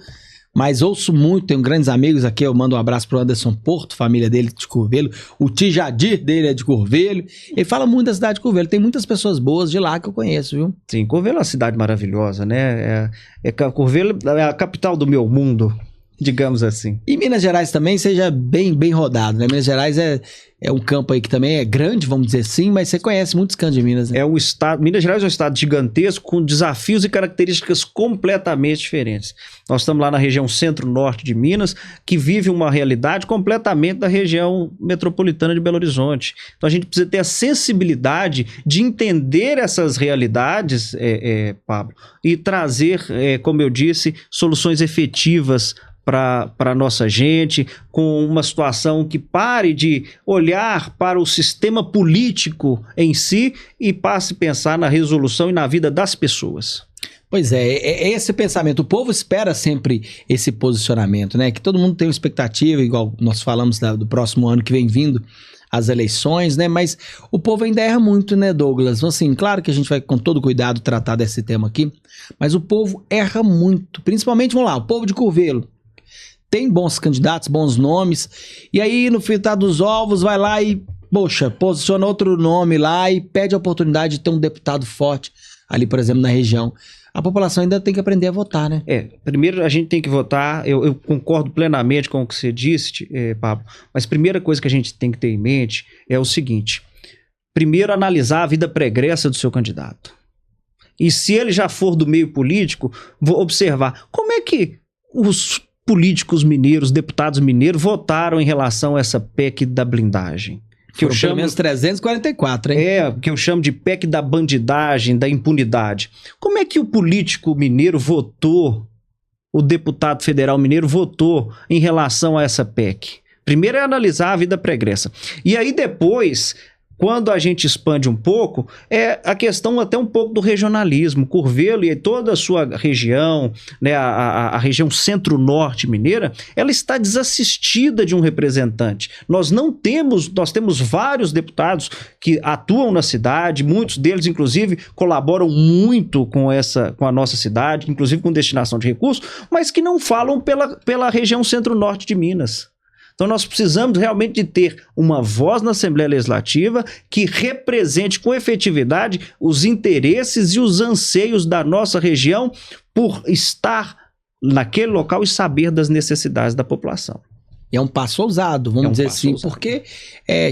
mas ouço muito, tenho grandes amigos aqui, eu mando um abraço pro Anderson Porto, família dele de Curvelo, o Tijadir dele é de Curvelo, ele fala muito da cidade de Curvelo, tem muitas pessoas boas de lá que eu conheço, viu? Sim, Curvelo é uma cidade maravilhosa, né? Curvelo é a capital do meu mundo, digamos assim. E Minas Gerais também seja bem rodado, né? Minas Gerais é um campo aí que também é grande, vamos dizer assim, mas você conhece muitos cantos de Minas, né? Minas Gerais é um estado gigantesco, com desafios e características completamente diferentes. Nós estamos lá na região centro-norte de Minas, que vive uma realidade completamente da região metropolitana de Belo Horizonte. Então a gente precisa ter a sensibilidade de entender essas realidades, Pablo, e trazer, como eu disse, soluções efetivas para a nossa gente, com uma situação que pare de olhar para o sistema político em si e passe a pensar na resolução e na vida das pessoas. Pois é esse pensamento. O povo espera sempre esse posicionamento, né? Que todo mundo tem uma expectativa, igual nós falamos do próximo ano que vem vindo, as eleições, né? Mas o povo ainda erra muito, né, Douglas? Então, assim, claro que a gente vai com todo cuidado tratar desse tema aqui, mas o povo erra muito, principalmente, vamos lá, o povo de Curvelo. Tem bons candidatos, bons nomes, e aí no fritar dos ovos vai lá e, poxa, posiciona outro nome lá e pede a oportunidade de ter um deputado forte ali, por exemplo, na região. A população ainda tem que aprender a votar, né? Primeiro a gente tem que votar, eu concordo plenamente com o que você disse, Pablo, mas a primeira coisa que a gente tem que ter em mente é o seguinte: primeiro analisar a vida pregressa do seu candidato. E se ele já for do meio político, vou observar como é que os políticos mineiros, deputados mineiros, votaram em relação a essa PEC da blindagem. Que eu chamo pelo menos 344, hein? Que eu chamo de PEC da bandidagem, da impunidade. Como é que o político mineiro votou, o deputado federal mineiro votou em relação a essa PEC? Primeiro é analisar a vida pregressa. E aí depois, quando a gente expande um pouco, é a questão até um pouco do regionalismo. Curvelo e toda a sua região, né, a região centro-norte mineira, ela está desassistida de um representante. Nós temos vários deputados que atuam na cidade, muitos deles, inclusive, colaboram muito com a nossa cidade, inclusive com destinação de recursos, mas que não falam pela região centro-norte de Minas. Então nós precisamos realmente de ter uma voz na Assembleia Legislativa que represente com efetividade os interesses e os anseios da nossa região por estar naquele local e saber das necessidades da população. E é um passo ousado, vamos dizer assim, ousado. Porque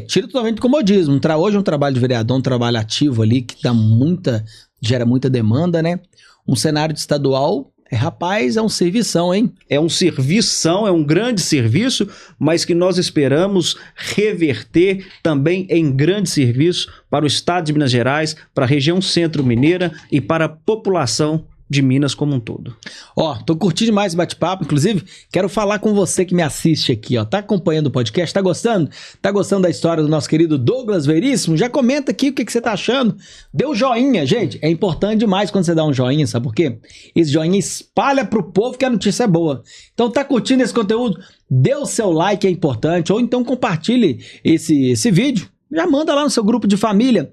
tira totalmente do comodismo. Hoje é um trabalho de vereador, um trabalho ativo ali que gera muita demanda, né? Um cenário estadual... Rapaz, é um servição, hein? É um servição, é um grande serviço, mas que nós esperamos reverter também em grande serviço para o estado de Minas Gerais, para a região centro-mineira e para a população de Minas como um todo. Tô curtindo demais esse bate-papo, inclusive quero falar com você que me assiste aqui, tá acompanhando o podcast, tá gostando? Tá gostando da história do nosso querido Douglas Veríssimo? Já comenta aqui o que você tá achando, dê um joinha, gente, é importante demais quando você dá um joinha, sabe por quê? Esse joinha espalha pro povo que a notícia é boa. Então tá curtindo esse conteúdo? Dê o seu like, é importante, ou então compartilhe esse vídeo. Já manda lá no seu grupo de família.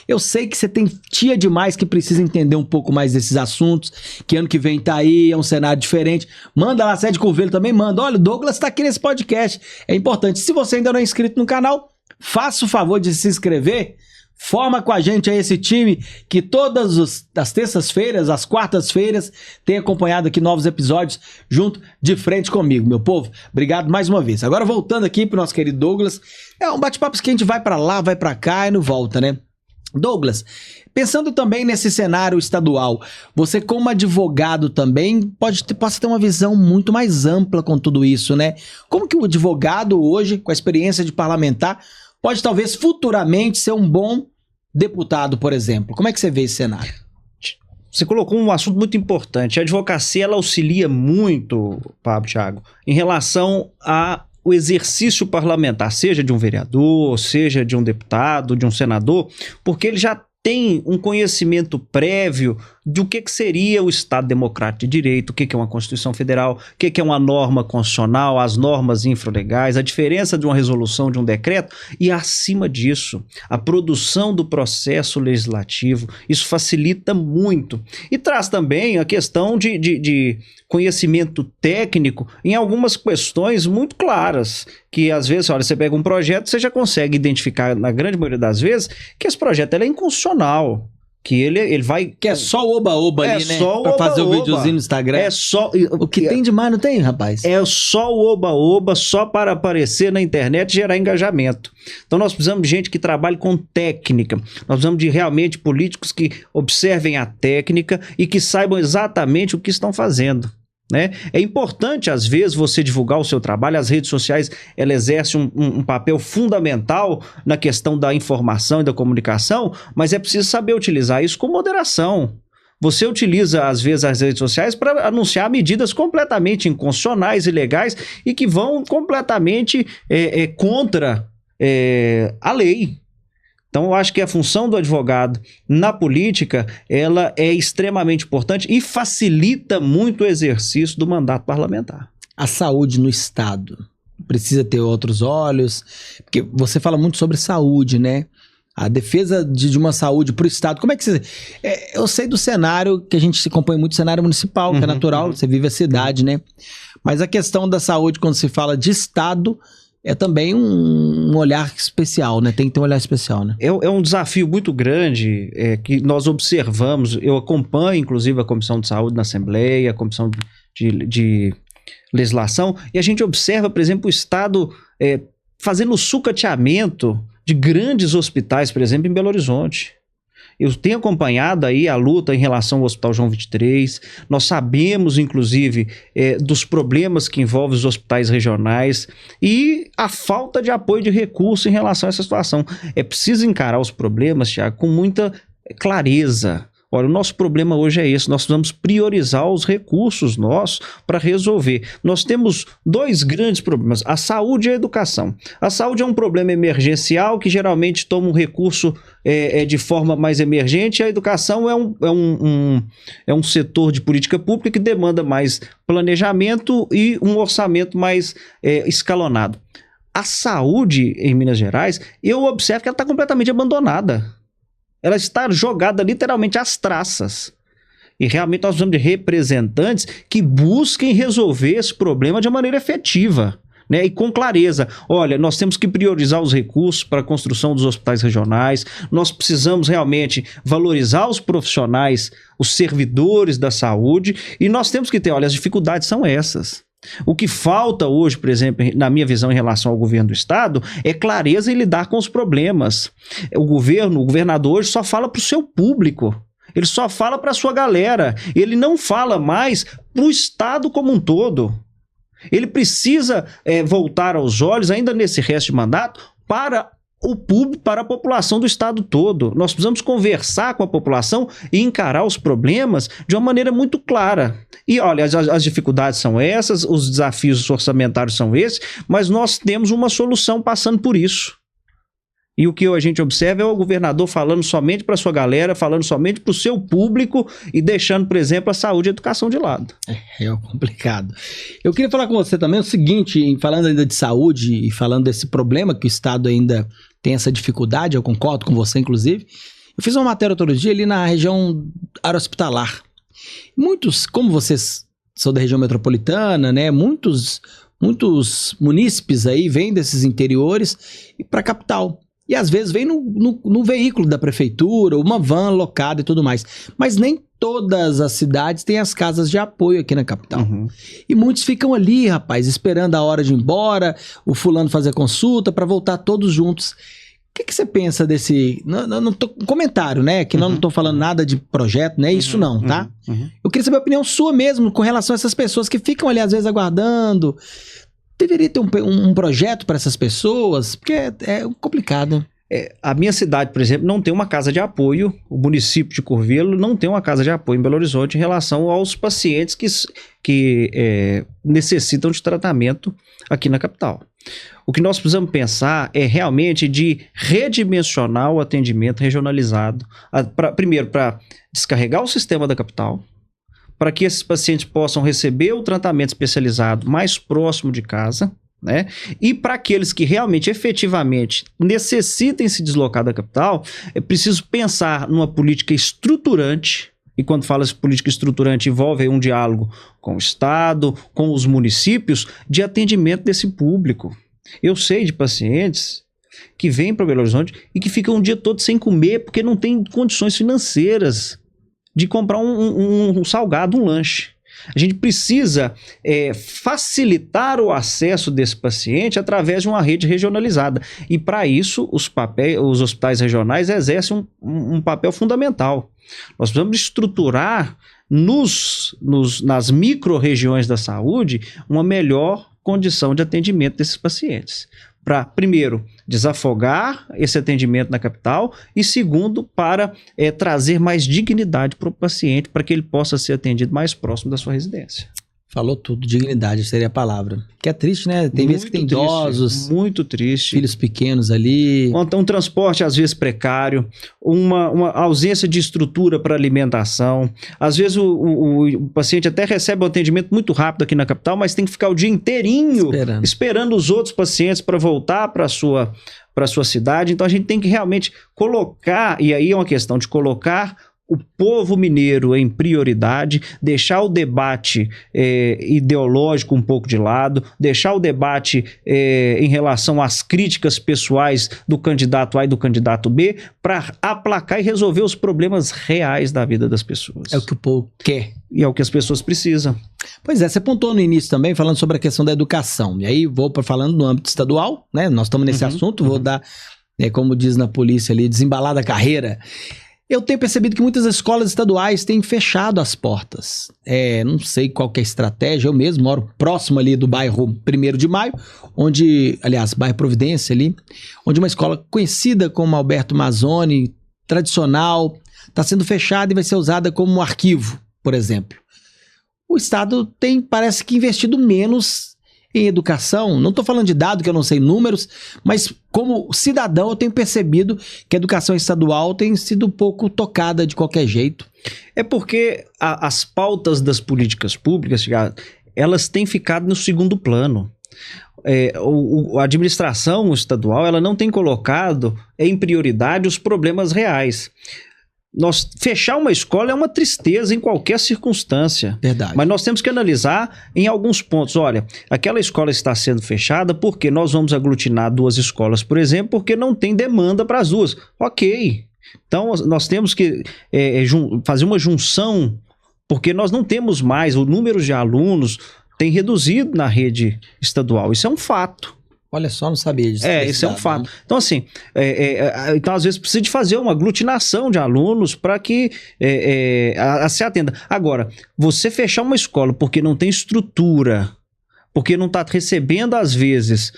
Eu sei que você tem tia demais que precisa entender um pouco mais desses assuntos, que ano que vem tá aí, é um cenário diferente. Manda lá, Sede Curvelo também manda. Olha, o Douglas tá aqui nesse podcast. É importante. Se você ainda não é inscrito no canal, faça o favor de se inscrever. Forma com a gente aí esse time que todas as terças-feiras, as quartas-feiras, tem acompanhado aqui novos episódios junto de frente comigo, meu povo. Obrigado mais uma vez. Agora voltando aqui pro nosso querido Douglas, é um bate-papo que a gente vai pra lá, vai pra cá e não volta, né? Douglas, pensando também nesse cenário estadual, você como advogado também possa ter uma visão muito mais ampla com tudo isso, né? Como que o advogado hoje, com a experiência de parlamentar, pode talvez futuramente ser um bom deputado, por exemplo? Como é que você vê esse cenário? Você colocou um assunto muito importante. A advocacia, ela auxilia muito, Pablo, Thiago, em relação ao exercício parlamentar, seja de um vereador, seja de um deputado, de um senador, porque ele já tem um conhecimento prévio do que seria o Estado Democrático de Direito, o que é uma Constituição Federal, o que é uma norma constitucional, as normas infralegais, a diferença de uma resolução, de um decreto e, acima disso, a produção do processo legislativo. Isso facilita muito. E traz também a questão de conhecimento técnico em algumas questões muito claras, que às vezes, olha, você pega um projeto, você já consegue identificar, na grande maioria das vezes, que esse projeto ele é inconstitucional. Que ele vai... Que é só o oba-oba ali, né? Só pra fazer o oba-oba. videozinho no Instagram. É só... O que tem demais não tem, rapaz? É só o oba-oba, só para aparecer na internet e gerar engajamento. Então nós precisamos de gente que trabalhe com técnica. Nós precisamos de realmente políticos que observem a técnica e que saibam exatamente o que estão fazendo. Né? É importante, às vezes, você divulgar o seu trabalho. As redes sociais, ela exerce um papel fundamental na questão da informação e da comunicação, mas é preciso saber utilizar isso com moderação. Você utiliza, às vezes, as redes sociais para anunciar medidas completamente inconstitucionais, ilegais e que vão completamente contra a lei. Então, eu acho que a função do advogado na política, ela é extremamente importante e facilita muito o exercício do mandato parlamentar. A saúde no Estado precisa ter outros olhos, porque você fala muito sobre saúde, né? A defesa de uma saúde para o Estado. Como é que você... eu sei do cenário, que a gente se compõe muito cenário municipal, que é natural, você vive a cidade, né? Mas a questão da saúde, quando se fala de Estado, é também um olhar especial, né? Tem que ter um olhar especial, né? É um desafio muito grande que nós observamos. Eu acompanho, inclusive, a Comissão de Saúde na Assembleia, a Comissão de Legislação, e a gente observa, por exemplo, o Estado fazendo o sucateamento de grandes hospitais, por exemplo, em Belo Horizonte. Eu tenho acompanhado aí a luta em relação ao Hospital João 23, nós sabemos, inclusive, dos problemas que envolvem os hospitais regionais e a falta de apoio de recursos em relação a essa situação. É preciso encarar os problemas, Thiago, com muita clareza. Olha, o nosso problema hoje é esse, nós precisamos priorizar os recursos nossos para resolver. Nós temos dois grandes problemas, a saúde e a educação. A saúde é um problema emergencial que geralmente toma um recurso de forma mais emergente, a educação é um setor de política pública que demanda mais planejamento e um orçamento mais escalonado. A saúde em Minas Gerais, eu observo que ela está completamente abandonada. Ela está jogada literalmente às traças. E realmente nós precisamos de representantes que busquem resolver esse problema de maneira efetiva, né? E com clareza. Olha, nós temos que priorizar os recursos para a construção dos hospitais regionais, nós precisamos realmente valorizar os profissionais, os servidores da saúde, e nós temos que ter, olha, as dificuldades são essas. O que falta hoje, por exemplo, na minha visão em relação ao governo do Estado, é clareza em lidar com os problemas. O governador hoje só fala para o seu público, ele só fala para a sua galera, ele não fala mais para o Estado como um todo. Ele precisa voltar aos olhos, ainda nesse resto de mandato, para o público, para a população do Estado todo. Nós precisamos conversar com a população e encarar os problemas de uma maneira muito clara. E olha, as dificuldades são essas, os desafios orçamentários são esses, mas nós temos uma solução passando por isso. E o que a gente observa é o governador falando somente para a sua galera, falando somente para o seu público e deixando, por exemplo, a saúde e a educação de lado. É complicado. Eu queria falar com você também o seguinte, falando ainda de saúde e falando desse problema que o Estado ainda tem essa dificuldade, eu concordo com você, inclusive. Eu fiz uma matéria outro dia ali na região hospitalar. Muitos, como vocês são da região metropolitana, né? Muitos munícipes aí vêm desses interiores para a capital. E às vezes vem no veículo da prefeitura, uma van locada e tudo mais. Mas nem todas as cidades têm as casas de apoio aqui na capital. Uhum. E muitos ficam ali, rapaz, esperando a hora de ir embora, o fulano fazer consulta para voltar todos juntos. O que você pensa desse... comentário, né? Que não estou falando nada de projeto, né? Isso não, tá? Eu queria saber a opinião sua mesmo com relação a essas pessoas que ficam ali às vezes aguardando... Deveria ter um projeto para essas pessoas, porque é complicado. A minha cidade, por exemplo, não tem uma casa de apoio, o município de Curvelo não tem uma casa de apoio em Belo Horizonte em relação aos pacientes que necessitam de tratamento aqui na capital. O que nós precisamos pensar é realmente de redimensionar o atendimento regionalizado, primeiro para descarregar o sistema da capital, para que esses pacientes possam receber o tratamento especializado mais próximo de casa, né? E para aqueles que realmente, efetivamente, necessitem se deslocar da capital, é preciso pensar numa política estruturante, e quando fala de política estruturante, envolve um diálogo com o Estado, com os municípios, de atendimento desse público. Eu sei de pacientes que vêm para Belo Horizonte e que ficam um dia todo sem comer porque não tem condições financeiras de comprar um salgado, um lanche. A gente precisa facilitar o acesso desse paciente através de uma rede regionalizada. E para isso, os hospitais regionais exercem um papel fundamental. Nós precisamos estruturar nas micro-regiões da saúde uma melhor condição de atendimento desses pacientes. Para, primeiro, desafogar esse atendimento na capital e, segundo, para trazer mais dignidade para o paciente, para que ele possa ser atendido mais próximo da sua residência. Falou tudo, dignidade seria a palavra. Que é triste, né? Tem vezes que tem idosos, muito triste, filhos pequenos ali. Um transporte às vezes precário, uma ausência de estrutura para alimentação. Às vezes o paciente até recebe um atendimento muito rápido aqui na capital, mas tem que ficar o dia inteirinho esperando os outros pacientes para voltar para a sua cidade. Então a gente tem que realmente colocar, e aí é uma questão de colocar o povo mineiro em prioridade, deixar o debate ideológico um pouco de lado, deixar o debate em relação às críticas pessoais do candidato A e do candidato B, para aplacar e resolver os problemas reais da vida das pessoas. É o que o povo quer. E é o que as pessoas precisam. Pois é, você apontou no início também, falando sobre a questão da educação. E aí vou falando no âmbito estadual, né? Nós estamos nesse assunto, vou dar, como diz na polícia ali, desembalar da carreira. Eu tenho percebido que muitas escolas estaduais têm fechado as portas. Não sei qual que é a estratégia, eu mesmo moro próximo ali do bairro 1º de Maio, bairro Providência ali, onde uma escola conhecida como Alberto Mazzoni, tradicional, está sendo fechada e vai ser usada como um arquivo, por exemplo. O Estado tem, parece que, investido menos em educação. Não estou falando de dado, que eu não sei números, mas como cidadão eu tenho percebido que a educação estadual tem sido um pouco tocada de qualquer jeito. É porque as pautas das políticas públicas, elas têm ficado no segundo plano. A administração estadual, ela não tem colocado em prioridade os problemas reais. Fechar uma escola é uma tristeza em qualquer circunstância. Verdade. Mas nós temos que analisar em alguns pontos. Olha, aquela escola está sendo fechada porque nós vamos aglutinar 2 escolas, por exemplo, porque não tem demanda para as 2. Ok. Então, nós temos que fazer uma junção, porque nós não temos mais, o número de alunos tem reduzido na rede estadual. Isso é um fato. Olha só, não sabia disso. Isso é um fato. Né? Então, assim, então às vezes precisa de fazer uma aglutinação de alunos para que se atenda. Agora, você fechar uma escola porque não tem estrutura, porque não está recebendo, às vezes,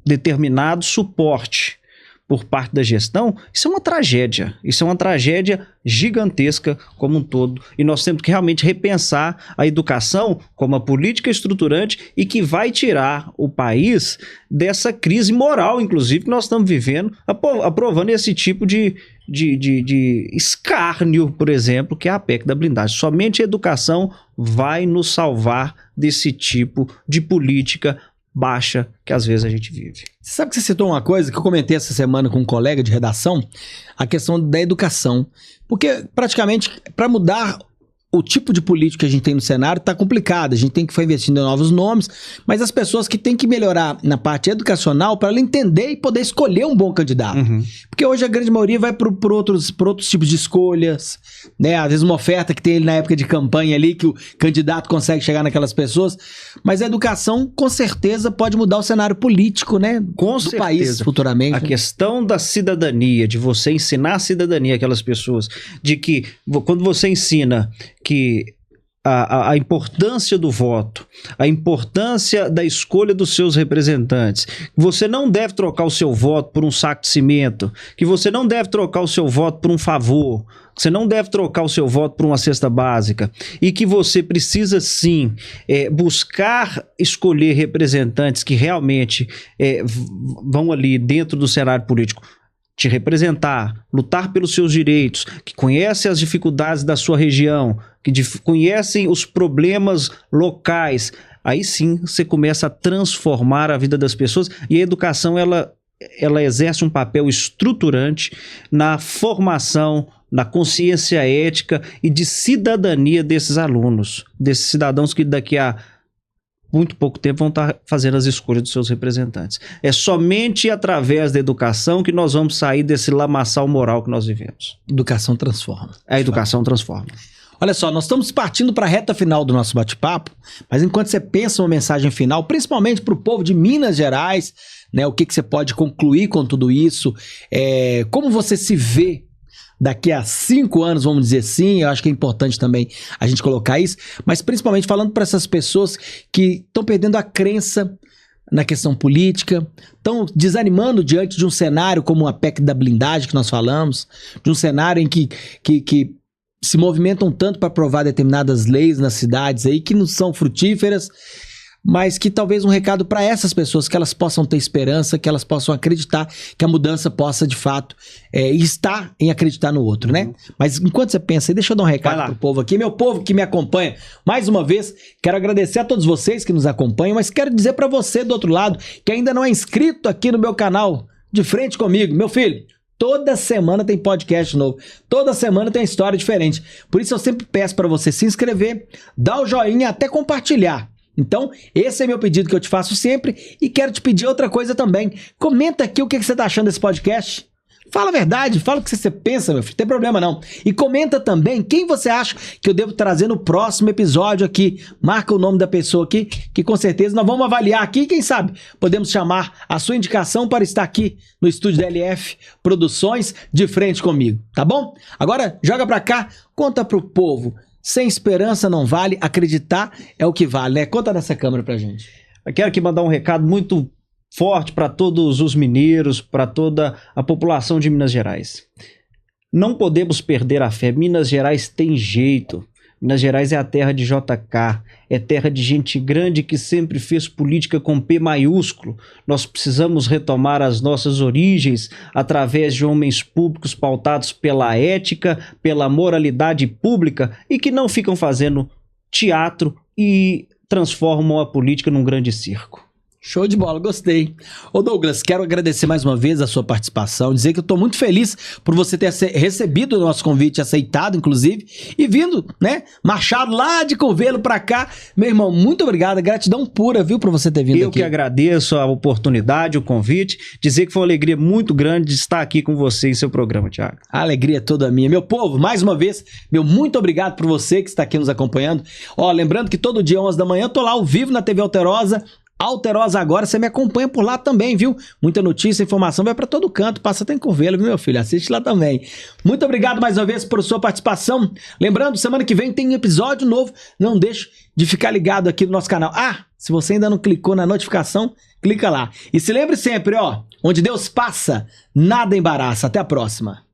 determinado suporte por parte da gestão, isso é uma tragédia. Isso é uma tragédia gigantesca como um todo. E nós temos que realmente repensar a educação como uma política estruturante e que vai tirar o país dessa crise moral, inclusive, que nós estamos vivendo, aprovando esse tipo de escárnio, por exemplo, que é a PEC da blindagem. Somente a educação vai nos salvar desse tipo de política baixa que às vezes a gente vive. Você sabe que você citou uma coisa que eu comentei essa semana com um colega de redação, a questão da educação. Porque praticamente para mudar o tipo de política que a gente tem no cenário está complicado. A gente tem que ir investindo em novos nomes, mas as pessoas que têm que melhorar na parte educacional para ela entender e poder escolher um bom candidato. Porque hoje a grande maioria vai por outros tipos de escolhas, né? Às vezes uma oferta que tem na época de campanha ali, que o candidato consegue chegar naquelas pessoas. Mas a educação, com certeza, pode mudar o cenário político, né? Do país futuramente. A questão da cidadania, de você ensinar a cidadania àquelas pessoas, de que quando você ensina que a importância do voto, a importância da escolha dos seus representantes, que você não deve trocar o seu voto por um saco de cimento, que você não deve trocar o seu voto por um favor, que você não deve trocar o seu voto por uma cesta básica, e que você precisa sim buscar escolher representantes que realmente vão ali dentro do cenário político te representar, lutar pelos seus direitos, que conhecem as dificuldades da sua região, que conhecem os problemas locais, aí sim você começa a transformar a vida das pessoas. E a educação ela exerce um papel estruturante na formação, na consciência ética e de cidadania desses alunos, desses cidadãos que daqui a muito pouco tempo vão estar fazendo as escolhas dos seus representantes. É somente através da educação que nós vamos sair desse lamaçal moral que nós vivemos. Educação transforma. A educação transforma. Olha só, nós estamos partindo para a reta final do nosso bate-papo, mas enquanto você pensa uma mensagem final, principalmente para o povo de Minas Gerais, né, o que você pode concluir com tudo isso, como você se vê daqui a 5 anos, vamos dizer assim, eu acho que é importante também a gente colocar isso, mas principalmente falando para essas pessoas que estão perdendo a crença na questão política, estão desanimando diante de um cenário como a PEC da blindagem que nós falamos, de um cenário em que se movimentam tanto para aprovar determinadas leis nas cidades aí que não são frutíferas, mas que talvez um recado para essas pessoas, que elas possam ter esperança, que elas possam acreditar que a mudança possa de fato estar em acreditar no outro, né? Mas enquanto você pensa aí, deixa eu dar um recado pro povo aqui, meu povo que me acompanha. Mais uma vez, quero agradecer a todos vocês que nos acompanham, mas quero dizer para você do outro lado, que ainda não é inscrito aqui no meu canal, De Frente Comigo, meu filho, toda semana tem podcast novo, toda semana tem história diferente. Por isso eu sempre peço para você se inscrever, dar o joinha, até compartilhar. Então, esse é meu pedido que eu te faço sempre e quero te pedir outra coisa também. Comenta aqui o que você tá achando desse podcast. Fala a verdade, fala o que você pensa, meu filho, não tem problema não. E comenta também quem você acha que eu devo trazer no próximo episódio aqui. Marca o nome da pessoa aqui, que com certeza nós vamos avaliar aqui. Quem sabe podemos chamar a sua indicação para estar aqui no estúdio da LF Produções De Frente Comigo, tá bom? Agora joga pra cá, conta pro povo. Sem esperança não vale, acreditar é o que vale, né? Conta nessa câmera pra gente. Eu quero aqui mandar um recado muito forte para todos os mineiros, para toda a população de Minas Gerais. Não podemos perder a fé. Minas Gerais tem jeito. Minas Gerais é a terra de JK, é terra de gente grande que sempre fez política com P maiúsculo. Nós precisamos retomar as nossas origens através de homens públicos pautados pela ética, pela moralidade pública e que não ficam fazendo teatro e transformam a política num grande circo. Show de bola, gostei. Ô Douglas, quero agradecer mais uma vez a sua participação, dizer que eu tô muito feliz por você ter recebido o nosso convite, aceitado inclusive, e vindo, né, marchado lá de Curvelo pra cá. Meu irmão, muito obrigado, gratidão pura, viu, por você ter vindo aqui. Eu que agradeço a oportunidade, o convite, dizer que foi uma alegria muito grande de estar aqui com você em seu programa, Thiago. A alegria é toda minha. Meu povo, mais uma vez, meu muito obrigado por você que está aqui nos acompanhando. Ó, lembrando que todo dia, 11 da manhã, eu tô lá ao vivo na TV Alterosa. Alterosa Agora, você me acompanha por lá também, viu? Muita notícia, informação, vai pra todo canto, passa até em Curvelo, viu, meu filho? Assiste lá também. Muito obrigado mais uma vez por sua participação. Lembrando, semana que vem tem um episódio novo, não deixe de ficar ligado aqui no nosso canal. Ah, se você ainda não clicou na notificação, clica lá. E se lembre sempre, ó, onde Deus passa, nada embaraça. Até a próxima.